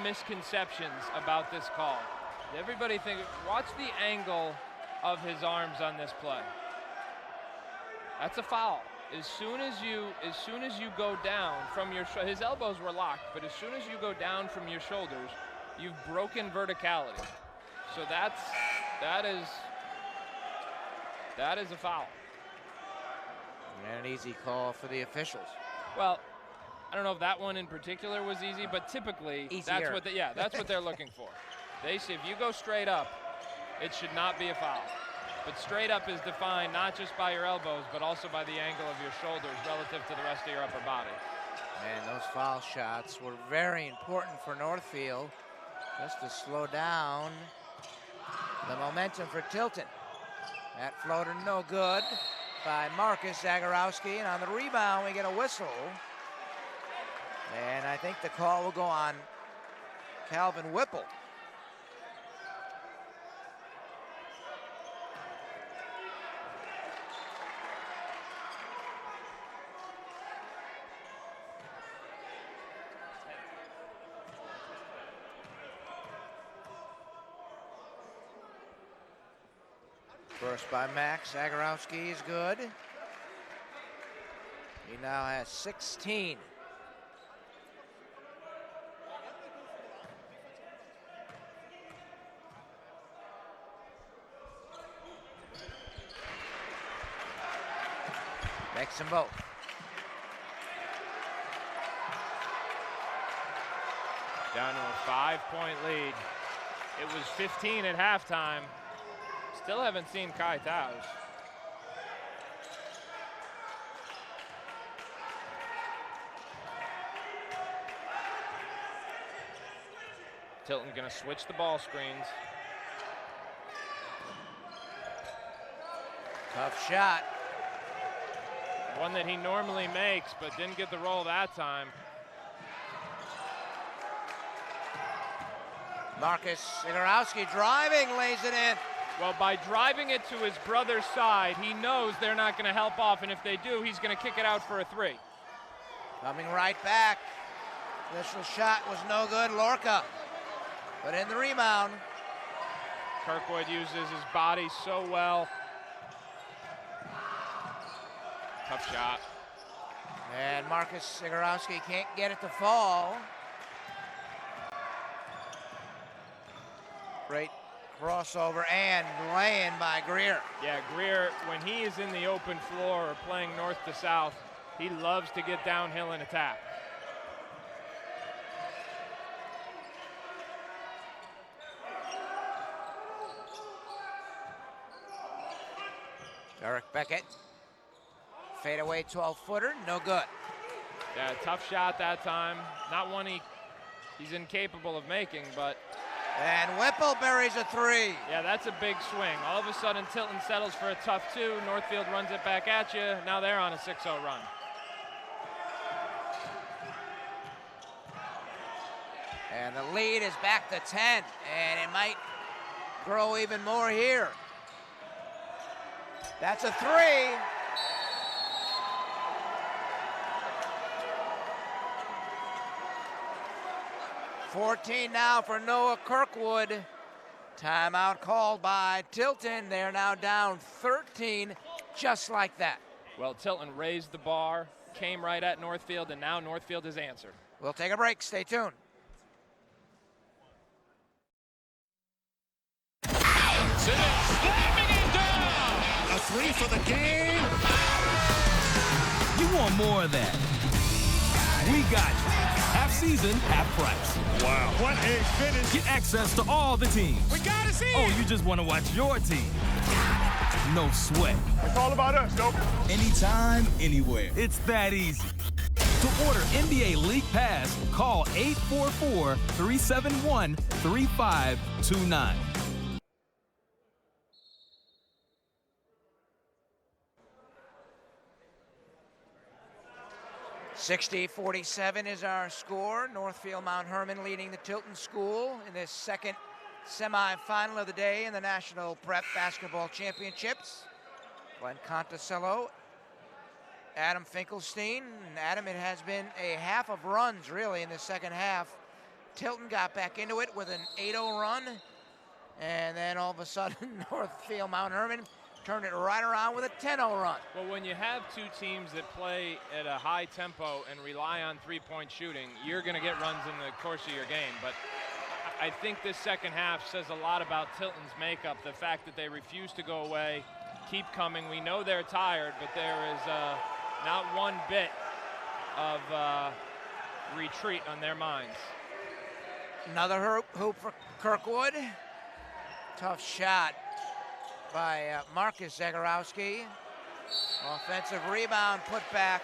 misconceptions about this call. Everybody watch the angle of his arms on this play. That's a foul. As soon as you go down from your his elbows were locked, but as soon as you go down from your shoulders, you've broken verticality. So that is a foul. And an easy call for the officials. Well, I don't know if that one in particular was easy, but typically easier. that's what they're looking for. They say if you go straight up, it should not be a foul. But straight up is defined not just by your elbows, but also by the angle of your shoulders relative to the rest of your upper body. And those foul shots were very important for Northfield, just to slow down the momentum for Tilton. That floater no good by Marcus Zegarowski, and on the rebound we get a whistle. And I think the call will go on Calvin Whipple. First by Max, Zegarowski is good. He now has 16. Makes them both. Down to a 5-point lead. It was 15 at halftime. Still haven't seen Kai Taus. Tilton gonna switch the ball screens. Tough shot. One that he normally makes, but didn't get the roll that time. Marcus Zegarowski driving, lays it in. Well, by driving it to his brother's side, he knows they're not going to help off, and if they do, he's going to kick it out for a 3. Coming right back. Initial shot was no good, Lorca. But in the rebound. Kirkwood uses his body so well. Tough shot. And Marcus Zegarowski can't get it to fall. Great crossover and laying by Greer. Yeah, Greer, when he is in the open floor or playing north to south, he loves to get downhill and attack. Derek Beckett, fadeaway 12-footer, no good. Yeah, tough shot that time. Not one he's incapable of making, but. And Whipple buries a 3. Yeah, that's a big swing. All of a sudden, Tilton settles for a tough 2. Northfield runs it back at you. Now they're on a 6-0 run. And the lead is back to 10, and it might grow even more here. That's a 3. $14 now for Noah Kirkwood. Timeout called by Tilton. They're now down 13, just like that. Well, Tilton raised the bar, came right at Northfield, and now Northfield has answered. We'll take a break. Stay tuned. Slamming it down. A 3 for the game. You want more of that? We got you. Half season, half price. Wow. What a finish. Get access to all the teams. We gotta see Oh, it. you just want to watch your team. No sweat. It's all about us, though. Anytime, anywhere. It's that easy. To order NBA League Pass, call 844-371-3529. 60-47 is our score. Northfield Mount Hermon leading the Tilton School in this second semifinal of the day in the National Prep Basketball Championships. Glenn Conticello, Adam Finkelstein. And Adam, it has been a half of runs really in the second half. Tilton got back into it with an 8-0 run, and then all of a sudden Northfield Mount Hermon turned it right around with a 10-0 run. Well, when you have two teams that play at a high tempo and rely on three-point shooting, you're going to get runs in the course of your game. But I think this second half says a lot about Tilton's makeup, the fact that they refuse to go away, keep coming. We know they're tired, but there is not one bit of retreat on their minds. Another hoop for Kirkwood. Tough shot by Marcus Zagorowski. Offensive rebound put back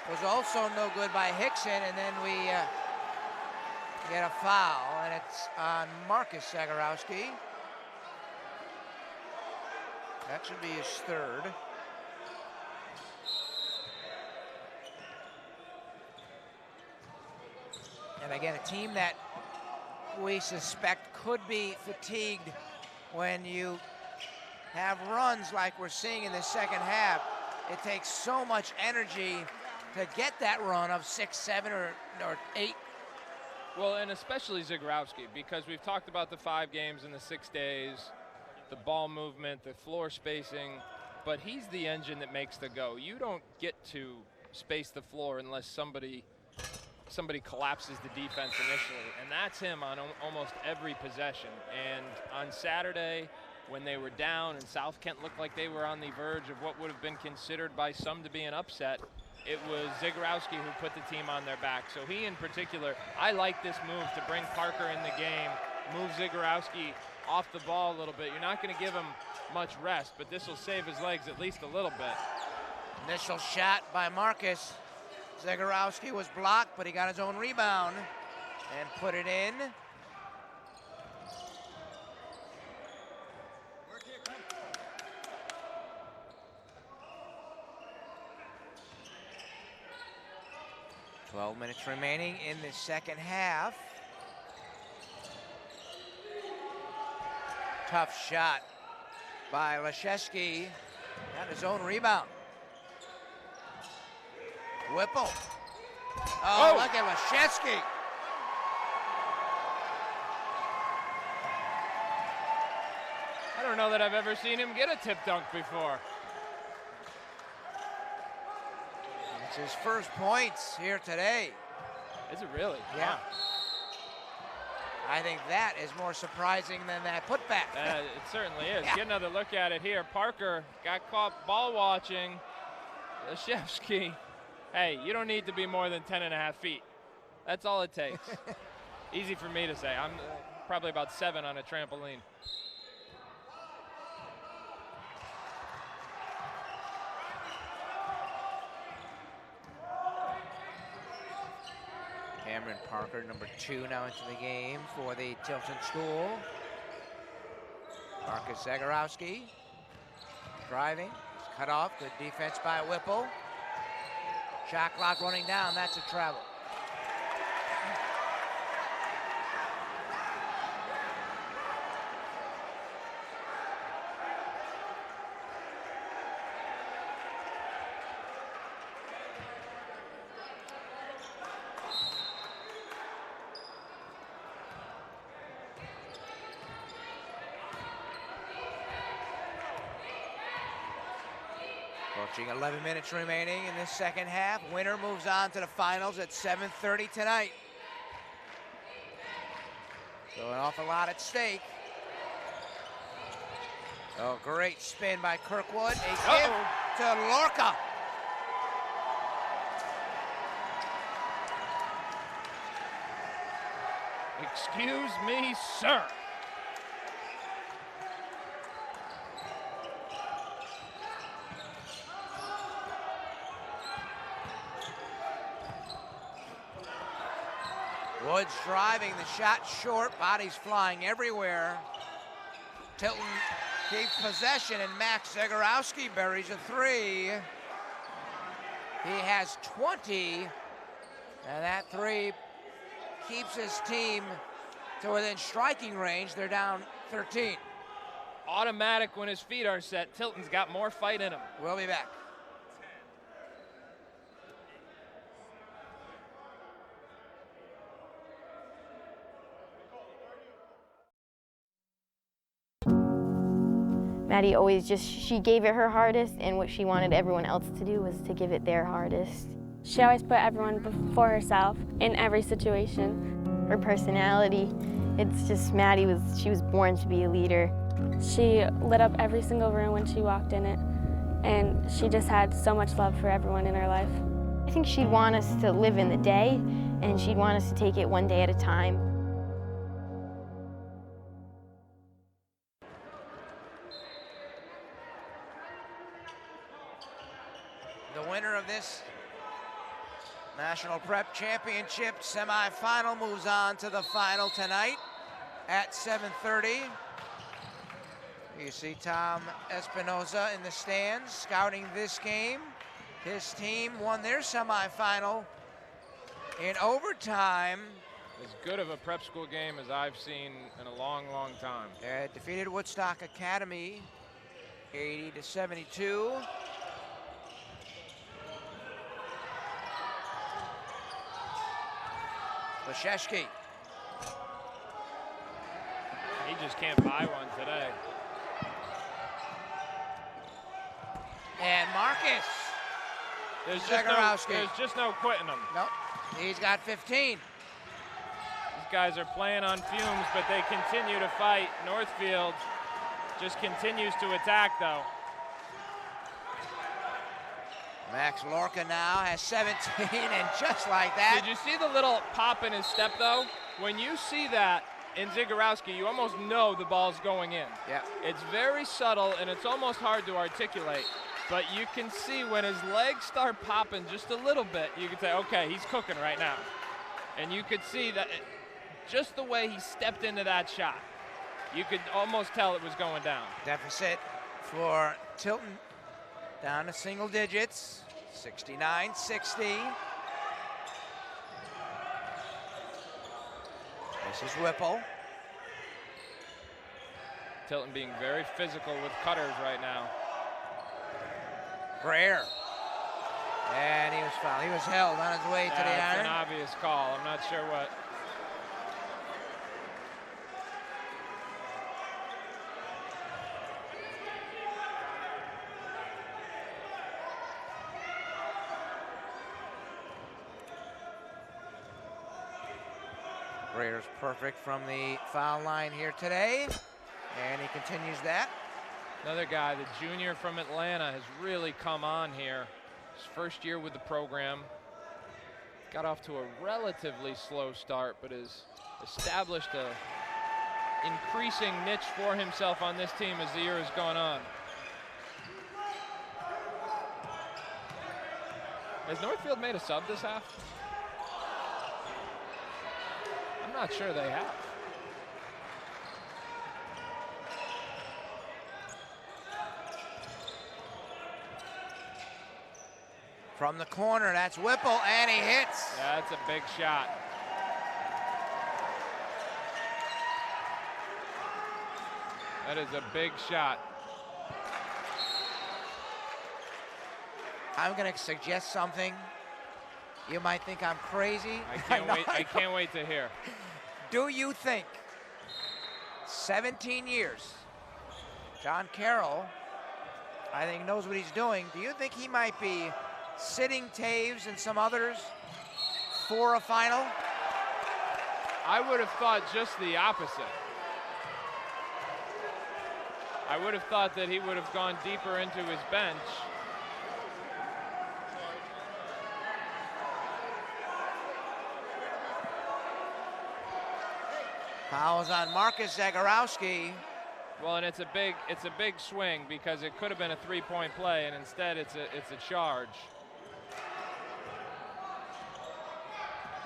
was also no good by Hickson, and then we get a foul, and it's on Marcus Zagorowski. That should be his third. And again, a team that we suspect could be fatigued when you have runs like we're seeing in the second half. It takes so much energy to get that run of 6, 7, or 8. Well, and especially Zagorowski, because we've talked about the 5 games in the 6 days, the ball movement, the floor spacing, but he's the engine that makes the go. You don't get to space the floor unless somebody collapses the defense initially, and that's him on almost every possession. And on Saturday, when they were down and South Kent looked like they were on the verge of what would have been considered by some to be an upset, it was Zagorowski who put the team on their back. So he in particular, I like this move to bring Parker in the game, move Zagorowski off the ball a little bit. You're not going to give him much rest, but this will save his legs at least a little bit. Initial shot by Marcus. Zagorowski was blocked, but he got his own rebound and put it in. Minutes remaining in the second half. Tough shot by Leszewski. Got his own rebound. Whipple. Oh, look at Leszewski. I don't know that I've ever seen him get a tip dunk before. It's his first points here today. Is it really? Yeah. Wow. I think that is more surprising than that putback. It certainly is. Yeah. Get another look at it here. Parker got caught ball watching. Leszewski. Hey, you don't need to be more than 10.5 feet. That's all it takes. Easy for me to say. I'm probably about 7 on a trampoline. Cameron Parker, number 2, now into the game for the Tilton School. Marcus Zagorowski driving. It's cut off. Good defense by Whipple. Shot clock running down. That's a travel. Approaching 11 minutes remaining in this second half. Winner moves on to the finals at 7:30 tonight. So an awful lot at stake. Oh, great spin by Kirkwood. A give to Lorca. Excuse me, sir. Woods driving the shot short, bodies flying everywhere. Tilton keeps possession, and Max Zagorowski buries a three. He has 20, and that three keeps his team to within striking range. They're down 13. Automatic when his feet are set. Tilton's got more fight in him. We'll be back. Maddie always she gave it her hardest, and what she wanted everyone else to do was to give it their hardest. She always put everyone before herself in every situation. Her personality, it's just Maddie she was born to be a leader. She lit up every single room when she walked in it, and she just had so much love for everyone in her life. I think she'd want us to live in the day, and she'd want us to take it one day at a time. The winner of this National Prep Championship semifinal moves on to the final tonight at 7:30. You see Tom Espinoza in the stands scouting this game. His team won their semifinal in overtime. As good of a prep school game as I've seen in a long, long time. Defeated Woodstock Academy 80-72. Leszewski. He just can't buy one today. And Marcus. There's just no quitting him. Nope, he's got 15. These guys are playing on fumes, but they continue to fight. Northfield just continues to attack, though. Max Lorca now has 17, and just like that. Did you see the little pop in his step, though? When you see that in Zagorowski, you almost know the ball's going in. Yeah. It's very subtle, and it's almost hard to articulate. But you can see when his legs start popping just a little bit, you can say, okay, he's cooking right now. And you could see that just the way he stepped into that shot, you could almost tell it was going down. Deficit for Tilton down to single digits, 69-60. This is Whipple. Tilton being very physical with cutters right now. Greer. And he was fouled. He was held on his way to the That's iron. an obvious call. I'm not sure what. Greer's perfect from the foul line here today. And he continues that. Another guy, the junior from Atlanta, has really come on here. His first year with the program. Got off to a relatively slow start, but has established a increasing niche for himself on this team as the year has gone on. Has Northfield made a sub this half? I'm not sure they have. From the corner, that's Whipple, and he hits. Yeah, that's a big shot. That is a big shot. I'm going to suggest something. You might think I'm crazy. I can't wait to hear. Do you think 17 years, John Carroll I think knows what he's doing. Do you think he might be sitting Taves and some others for a final? I would have thought just the opposite. I would have thought that he would have gone deeper into his bench. Fouls on Marcus Zagorowski. Well, and it's a big swing because it could have been a three-point play, and instead it's a charge.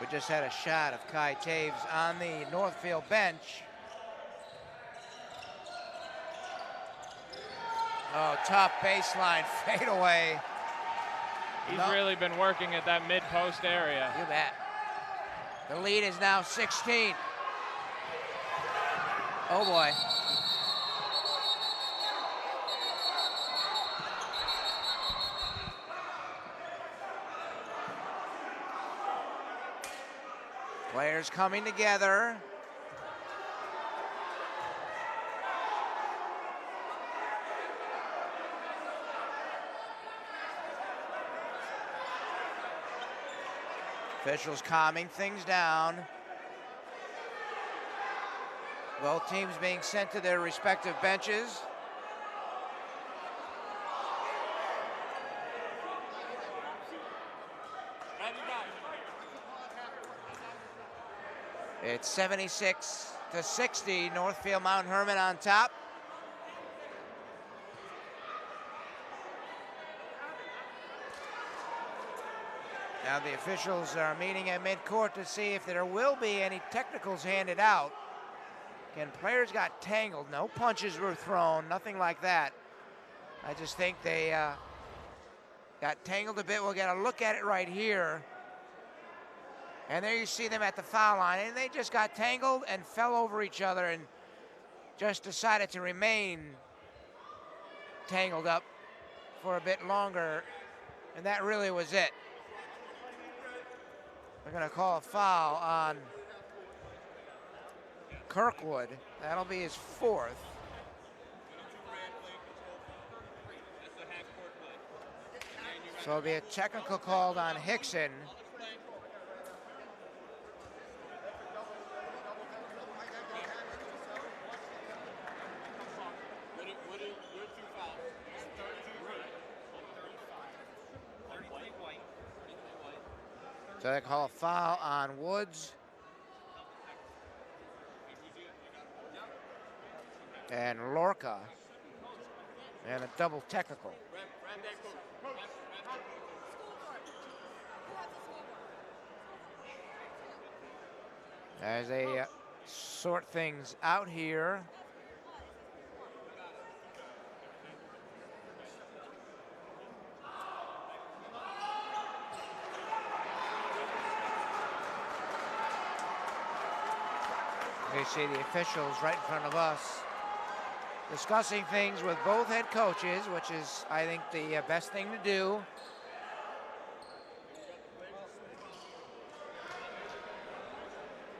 We just had a shot of Kai Taves on the Northfield bench. Oh, top baseline fadeaway. He's really been working at that mid-post area. You bet. The lead is now 16. Oh boy. Players coming together. Officials calming things down. Both teams being sent to their respective benches. It's 76-60, Northfield Mount Hermon on top. Now the officials are meeting at midcourt to see if there will be any technicals handed out. Again, players got tangled. No punches were thrown, nothing like that. I just think they got tangled a bit. We'll get a look at it right here. And there you see them at the foul line. And they just got tangled and fell over each other and just decided to remain tangled up for a bit longer. And that really was it. We're going to call a foul on Kirkwood. That'll be his fourth. So it'll be a technical called on Hickson. So they call a foul on Woods. And Lorca. And a double technical. As they sort things out here. You see the officials right in front of us discussing things with both head coaches, which is, I think, the best thing to do.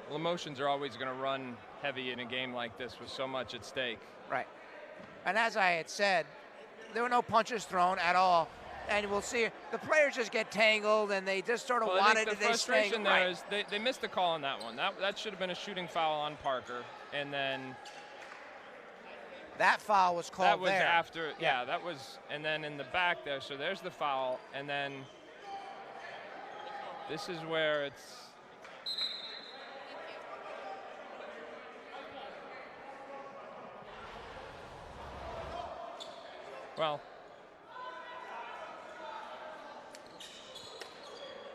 Well, emotions are always going to run heavy in a game like this with so much at stake. Right. And as I had said, there were no punches thrown at all. And we'll see, the players just get tangled and they just sort of wanted the this frustration thing. there Right. is they missed the call on that one. That should have been a shooting foul on Parker. And then that foul was called that was there. after, yeah, that was, and then in the back there, so there's the foul, and then this is where it's, well,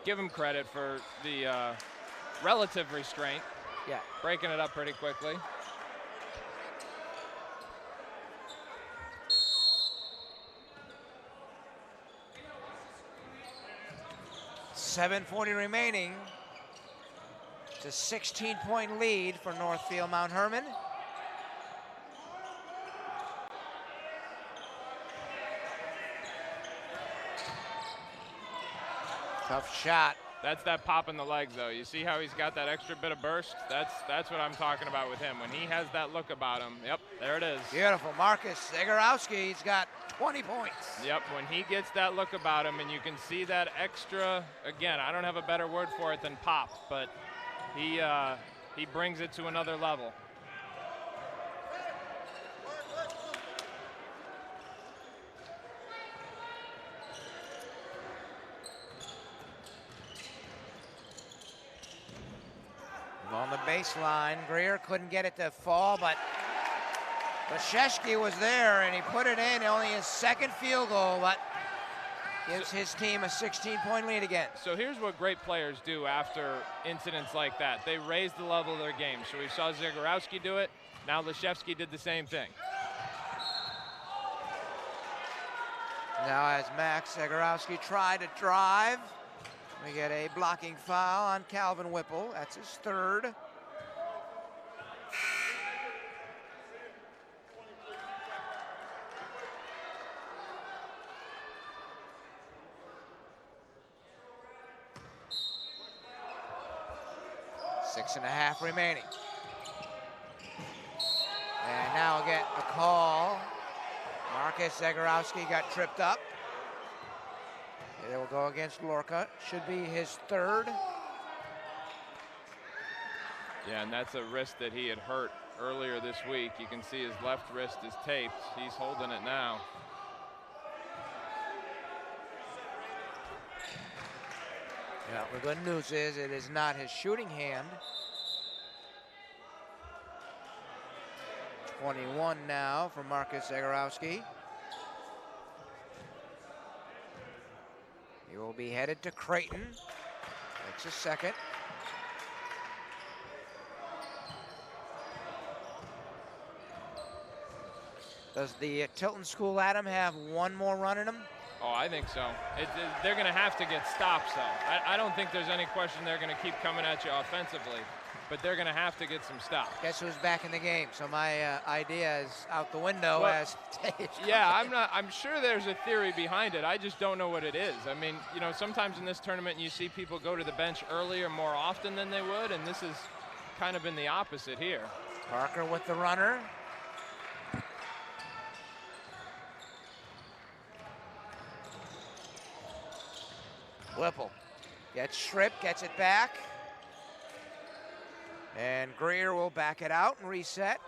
give him credit for the relative restraint. Yeah. Breaking it up pretty quickly. .740 remaining. It's a 16-point lead for Northfield Mount Hermon. Tough shot That's that pop in the legs, though. You see how he's got that extra bit of burst? That's what I'm talking about with him. When he has that look about him, yep, there it is. Beautiful. Marcus Zagorowski's got 20 points. Yep, when he gets that look about him and you can see that extra, again, I don't have a better word for it than pop, but he brings it to another level. On the baseline, Greer couldn't get it to fall, but Leshevsky was there and he put it in. Only his second field goal, but gives his team a 16-point lead again. So here's what great players do after incidents like that. They raise the level of their game. So we saw Zagorowski do it. Now Leshevsky did the same thing. Now as Max Zagorowski tried to drive, we get a blocking foul on Calvin Whipple. That's his third. Six and a half remaining. And now we'll get a call. Marcus Zagorowski got tripped up. It will go against Lorca. Should be his third. Yeah, and that's a wrist that he had hurt earlier this week. You can see his left wrist is taped. He's holding it now. Yeah, the good news is it is not his shooting hand. 21 now for Marcus Zagorowski. He will be headed to Creighton. Takes a second. Does the Tilton School, Adam, have one more run in him? Oh, I think so. They're going to have to get stops, though. I don't think there's any question they're going to keep coming at you offensively, but they're going to have to get some stops. Guess who's back in the game? So my idea is out the window as Tage. Yeah, I'm sure there's a theory behind it. I just don't know what it is. I mean, you know, sometimes in this tournament you see people go to the bench earlier more often than they would, and this has kind of been the opposite here. Parker with the runner. Whipple gets stripped, gets it back. And Greer will back it out and reset.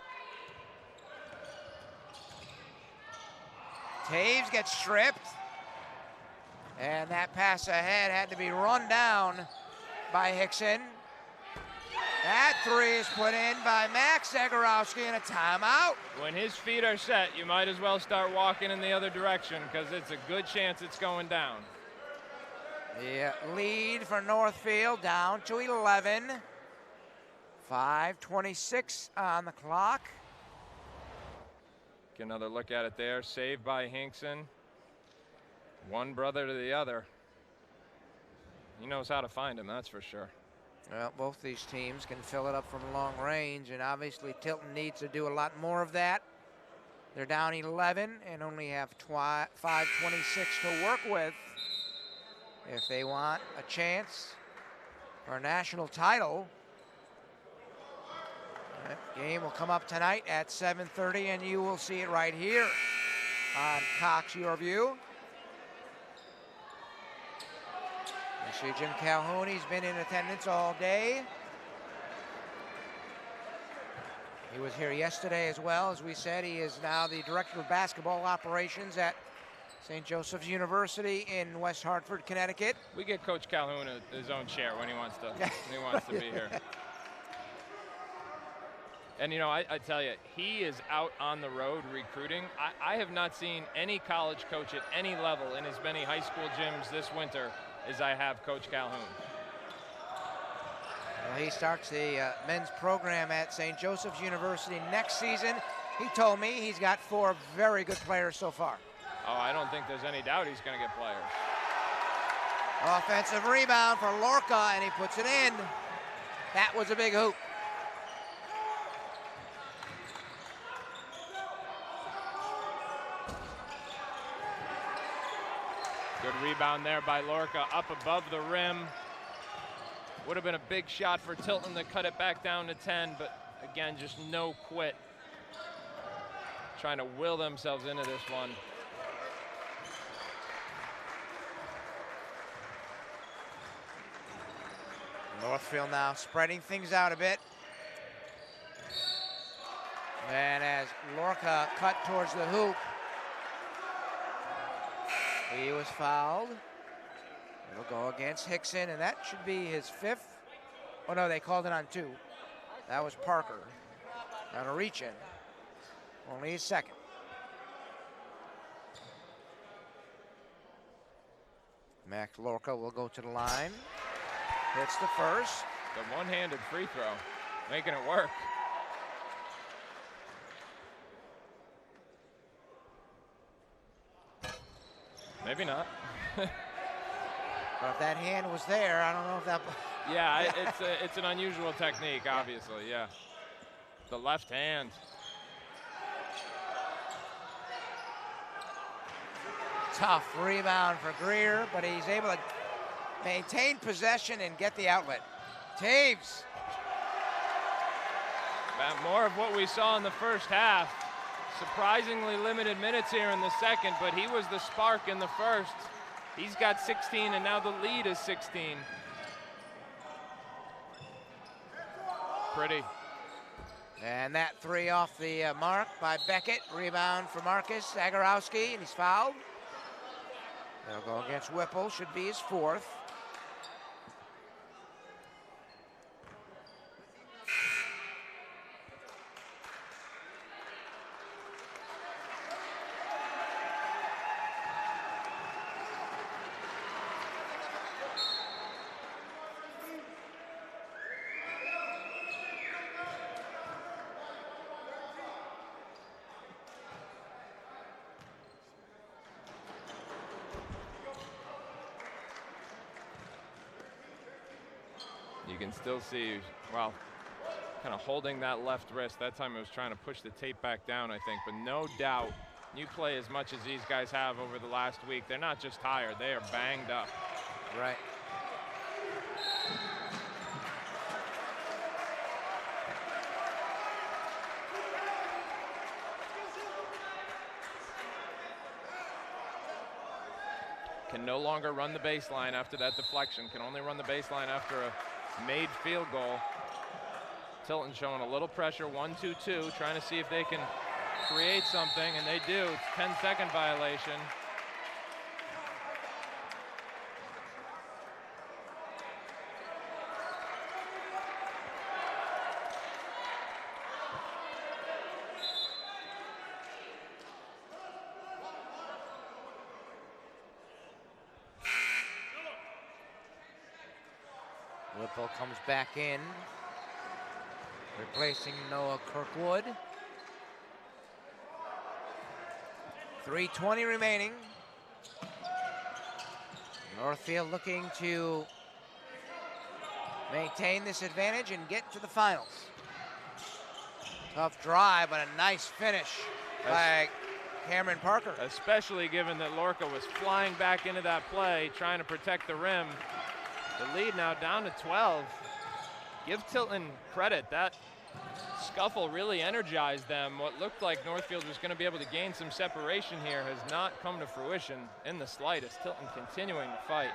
Taves gets stripped. And that pass ahead had to be run down by Hickson. That three is put in by Max Zagorowski in a timeout. When his feet are set, you might as well start walking in the other direction because it's a good chance it's going down. The lead for Northfield down to 11. 5:26 on the clock. Get another look at it there. Saved by Hinkson. One brother to the other. He knows how to find him, that's for sure. Well, both these teams can fill it up from long range, and obviously Tilton needs to do a lot more of that. They're down 11 and only have 5:26 to work with if they want a chance for a national title. That game will come up tonight at 7:30, and you will see it right here on Cox YurView. You see Jim Calhoun, he's been in attendance all day. He was here yesterday as well. As we said, he is now the Director of Basketball Operations at St. Joseph's University in West Hartford, Connecticut. We get Coach Calhoun his own chair when he wants to be here. And, you know, I tell you, he is out on the road recruiting. I have not seen any college coach at any level in as many high school gyms this winter as I have Coach Calhoun. Well, he starts the men's program at St. Joseph's University next season. He told me he's got 4 very good players so far. Oh, I don't think there's any doubt he's going to get players. Offensive rebound for Lorca, and he puts it in. That was a big hoop. Good rebound there by Lorca, up above the rim. Would have been a big shot for Tilton to cut it back down to 10, but again, just no quit. Trying to will themselves into this one. Northfield now spreading things out a bit. And as Lorca cut towards the hoop, he was fouled. It'll go against Hickson, and that should be his 5th. Oh no, they called it on 2. That was Parker. Got a reach in. Only his 2nd. Max Lorca will go to the line. Hits the first. The one-handed free throw, making it work. Maybe not. But if that hand was there, I don't know if that. Yeah, it's an unusual technique, obviously. Yeah, the left hand. Tough rebound for Greer, but he's able to maintain possession and get the outlet. Taves. More of what we saw in the first half. Surprisingly limited minutes here in the second, but he was the spark in the first. He's got 16, and now the lead is 16. Pretty. And that 3 off the mark by Beckett. Rebound for Marcus Zagorowski, and he's fouled. They'll go against Whipple, should be his 4th. You can still see, well, kind of holding that left wrist. That time it was trying to push the tape back down, I think. But no doubt, you play as much as these guys have over the last week. They're not just tired, they are banged up. Right. Can no longer run the baseline after that deflection. Can only run the baseline after a made field goal. Tilton showing a little pressure, 1-2-2, trying to see if they can create something, and they do. It's 10-second violation. Whipple comes back in, replacing Noah Kirkwood. 3:20 remaining. Northfield looking to maintain this advantage and get to the finals. Tough drive, but a nice finish by Cameron Parker. Especially given that Lorca was flying back into that play, trying to protect the rim. The lead now down to 12. Give Tilton credit. That scuffle really energized them. What looked like Northfield was going to be able to gain some separation here has not come to fruition in the slightest. Tilton continuing to fight.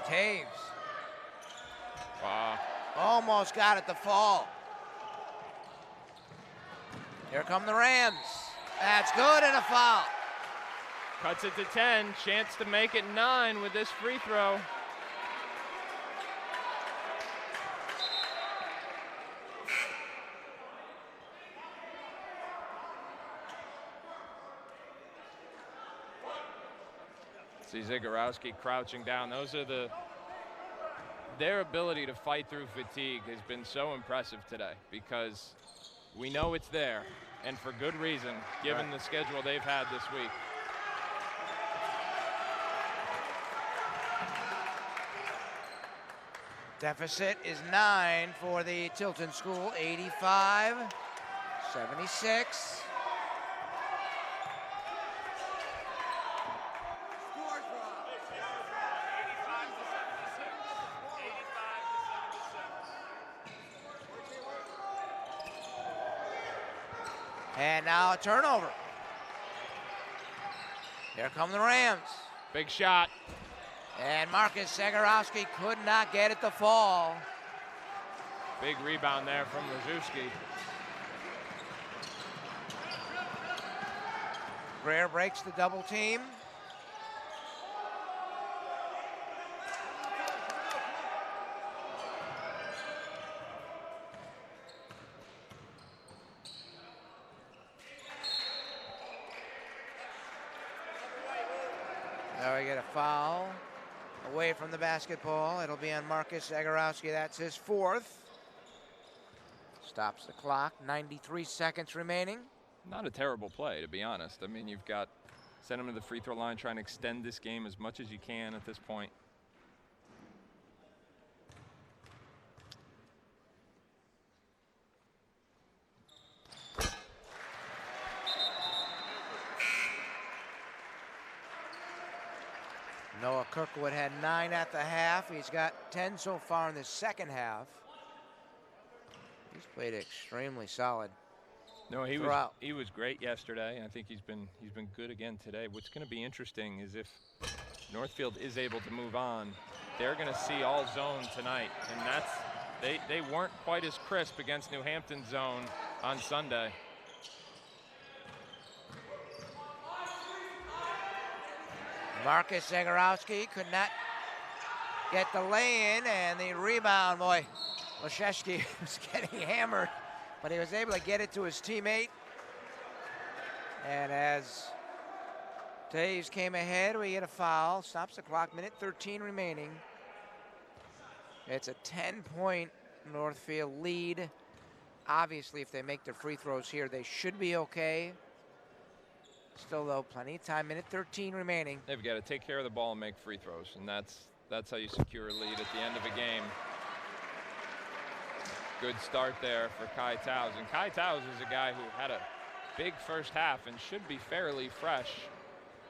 Taves. Wow. Almost got it to fall. Here come the Rams. That's good, and a foul. Cuts it to 10, chance to make it 9 with this free throw. See Zagorowski crouching down. Those are their ability to fight through fatigue has been so impressive today, because we know it's there, and for good reason, given the schedule they've had this week. Deficit is 9 for the Tilton school, 85-76. And now a turnover. Here come the Rams. Big shot. And Marcus Zagorowski could not get it to fall. Big rebound there from Rajewski. Greer breaks the double team. Now we get a foul away from the basketball. It'll be on Marcus Zagorowski. That's his fourth. Stops the clock. 93 seconds remaining. Not a terrible play, to be honest. I mean, you've got send him to the free throw line, trying to extend this game as much as you can at this point. Noah Kirkwood had 9 at the half. He's got 10 so far in the second half. He's played extremely solid. No, he was great yesterday. I think he's been good again today. What's going to be interesting is if Northfield is able to move on, they're going to see all zone tonight, and that's they weren't quite as crisp against New Hampton zone on Sunday. Marcus Zagorowski could not get the lay-in, and the rebound, boy, Leszewski was getting hammered, but he was able to get it to his teammate. And as Taves came ahead, we get a foul. Stops the clock, minute 13 remaining. It's a 10-point Northfield lead. Obviously, if they make their free throws here, they should be okay. Still, though, plenty of time. Minute 13 remaining. They've got to take care of the ball and make free throws, and that's how you secure a lead at the end of a game. Good start there for Kai Taus. And Kai Taus is a guy who had a big first half and should be fairly fresh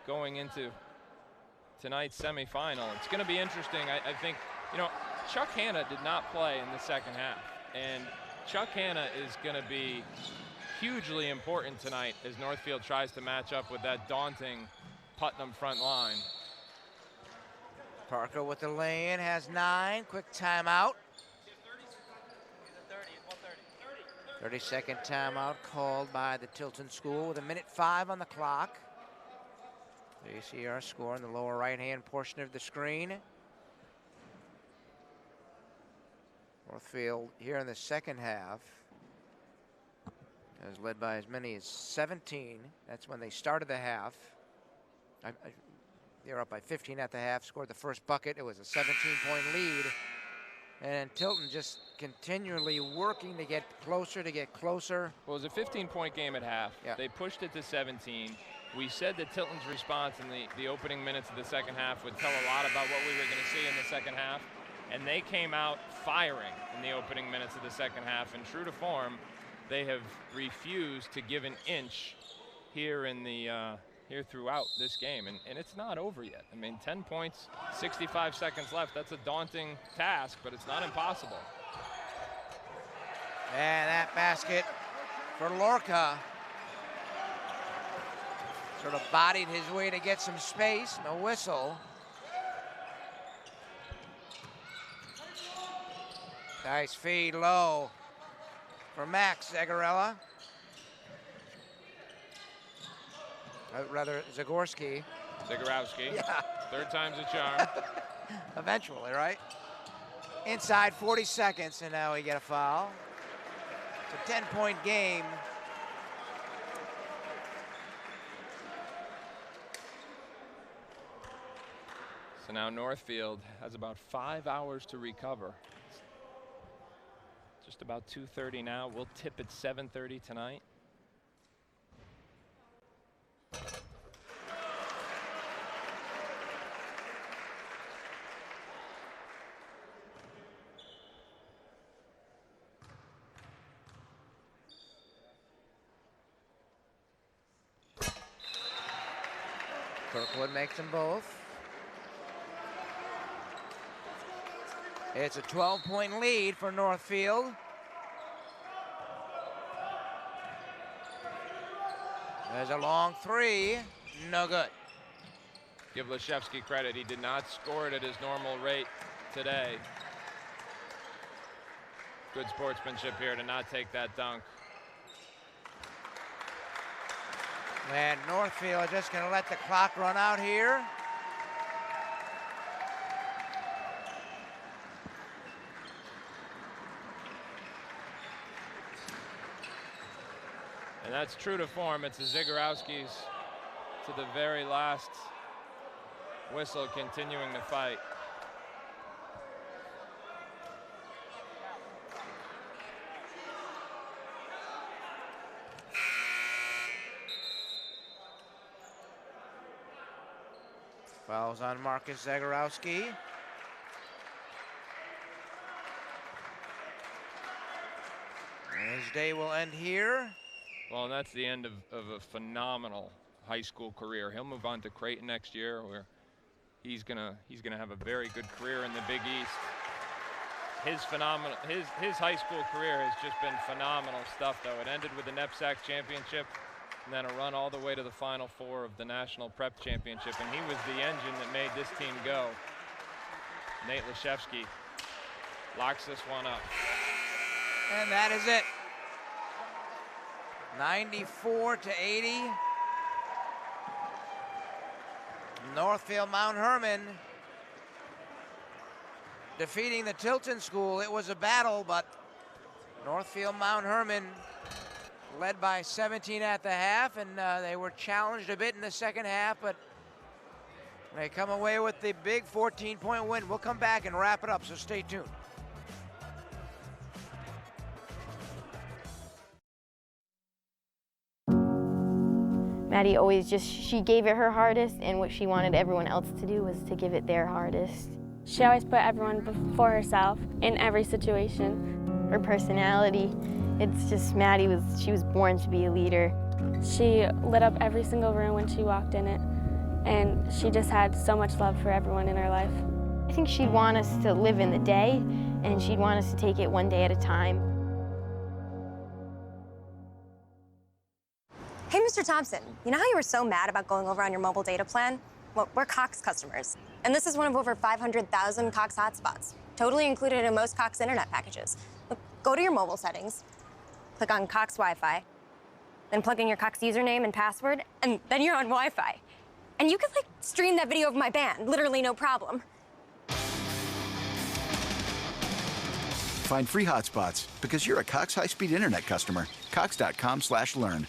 going into tonight's semifinal. It's going to be interesting. I think, you know, Chuck Hanna did not play in the second half, and Chuck Hanna is going to be hugely important tonight as Northfield tries to match up with that daunting Putnam front line. Parker with the lay-in, has 9. Quick timeout. 30-second timeout called by the Tilton School with a minute 5 on the clock. There you see our score in the lower right-hand portion of the screen. Northfield here in the second half is led by as many as 17. That's when they started the half. They were up by 15 at the half, scored the first bucket. It was a 17-point lead. And Tilton just continually working to get closer, Well, it was a 15-point game at half. Yeah. They pushed it to 17. We said that Tilton's response in the opening minutes of the second half would tell a lot about what we were going to see in the second half. And they came out firing in the opening minutes of the second half. And true to form, they have refused to give an inch here in the here throughout this game, and it's not over yet. I mean, 10 points, 65 seconds left. That's a daunting task, but it's not impossible. And that basket for Lorca. Sort of bodied his way to get some space. No whistle. Nice feed low for Max Zagarella. Rather, Zagorowski. Yeah. Third time's a charm. Eventually, right? Inside 40 seconds, and now we get a foul. It's a 10-point game. So now Northfield has about 5 hours to recover. Just about 2:30 now. We'll tip at 7:30 tonight. Kirkwood makes them both. It's a 12-point lead for Northfield. There's a long three, no good. Give Leshevsky credit, he did not score it at his normal rate today. Good sportsmanship here to not take that dunk. And Northfield are just going to let the clock run out here. And that's true to form. It's the Zagorowskis to the very last whistle, continuing to fight. Fouls on Marcus Zagorowski. His day will end here. Well, and that's the end of a phenomenal high school career. He'll move on to Creighton next year, where he's gonna have a very good career in the Big East. His high school career has just been phenomenal stuff, though. It ended with the NEPSAC championship, and then a run all the way to the Final Four of the National Prep Championship, and he was the engine that made this team go. Nate Leshevsky locks this one up. And that is it. 94-80. Northfield Mount Hermon defeating the Tilton School. It was a battle, but Northfield Mount Hermon led by 17 at the half, and they were challenged a bit in the second half, but they come away with the big 14-point win. We'll come back and wrap it up, so stay tuned. Maddie always she gave it her hardest, and what she wanted everyone else to do was to give it their hardest. She always put everyone before herself in every situation. Her personality, it's just Maddie she was born to be a leader. She lit up every single room when she walked in it, and she just had so much love for everyone in her life. I think she'd want us to live in the day, and she'd want us to take it one day at a time. Hey, Mr. Thompson, you know how you were so mad about going over on your mobile data plan? Well, we're Cox customers, and this is one of over 500,000 Cox hotspots, totally included in most Cox internet packages. Look, go to your mobile settings, click on Cox Wi-Fi, then plug in your Cox username and password, and then you're on Wi-Fi. And you can, stream that video of my band, literally no problem. Find free hotspots because you're a Cox high-speed internet customer. Cox.com/learn.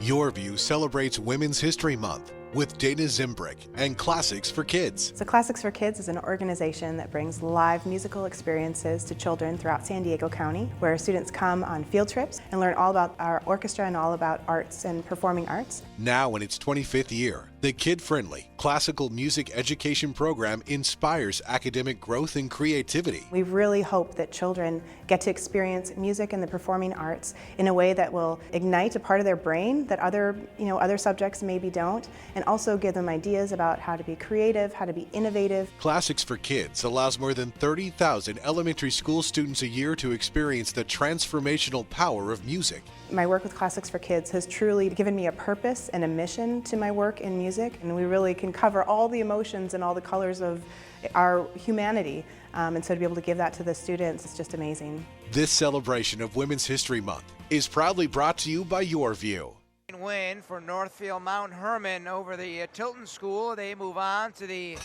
YurView celebrates Women's History Month with Dana Zimbrick and Classics for Kids. So Classics for Kids is an organization that brings live musical experiences to children throughout San Diego County, where students come on field trips and learn all about our orchestra and all about arts and performing arts. Now in its 25th year, the kid-friendly classical music education program inspires academic growth and creativity. We really hope that children get to experience music and the performing arts in a way that will ignite a part of their brain that other subjects maybe don't, and also give them ideas about how to be creative, how to be innovative. Classics for Kids allows more than 30,000 elementary school students a year to experience the transformational power of music. My work with Classics for Kids has truly given me a purpose and a mission to my work in music, and we really can cover all the emotions and all the colors of our humanity, and so to be able to give that to the students is just amazing. This celebration of Women's History Month is proudly brought to you by YurView. Win for Northfield Mount Hermon over the Tilton School. They move on to the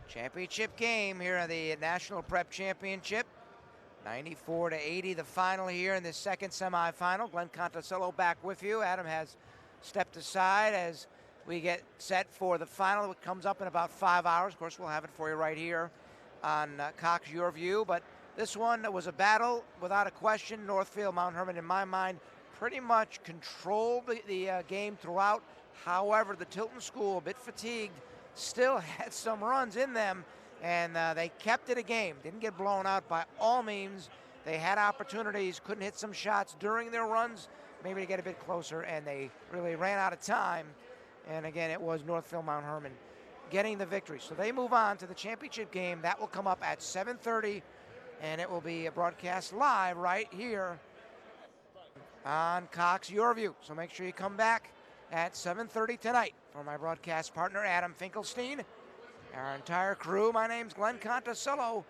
championship game here in the National Prep Championship. 94-80, the final here in the second semifinal. Glenn Contosello back with you. Adam has stepped aside as we get set for the final. It comes up in about 5 hours. Of course, we'll have it for you right here on Cox YurView. But this one was a battle without a question. Northfield Mount Hermon, in my mind, pretty much controlled the game throughout. However, the Tilton School, a bit fatigued, still had some runs in them, and they kept it a game. Didn't get blown out by all means. They had opportunities, couldn't hit some shots during their runs, maybe to get a bit closer, and they really ran out of time. And again, it was Northfield Mount Hermon getting the victory. So they move on to the championship game. That will come up at 7:30, and it will be broadcast live right here on Cox YurView. So make sure you come back at 7:30 tonight. For my broadcast partner, Adam Finkelstein, our entire crew, my name's Glenn Conticello.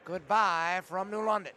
Goodbye from New London.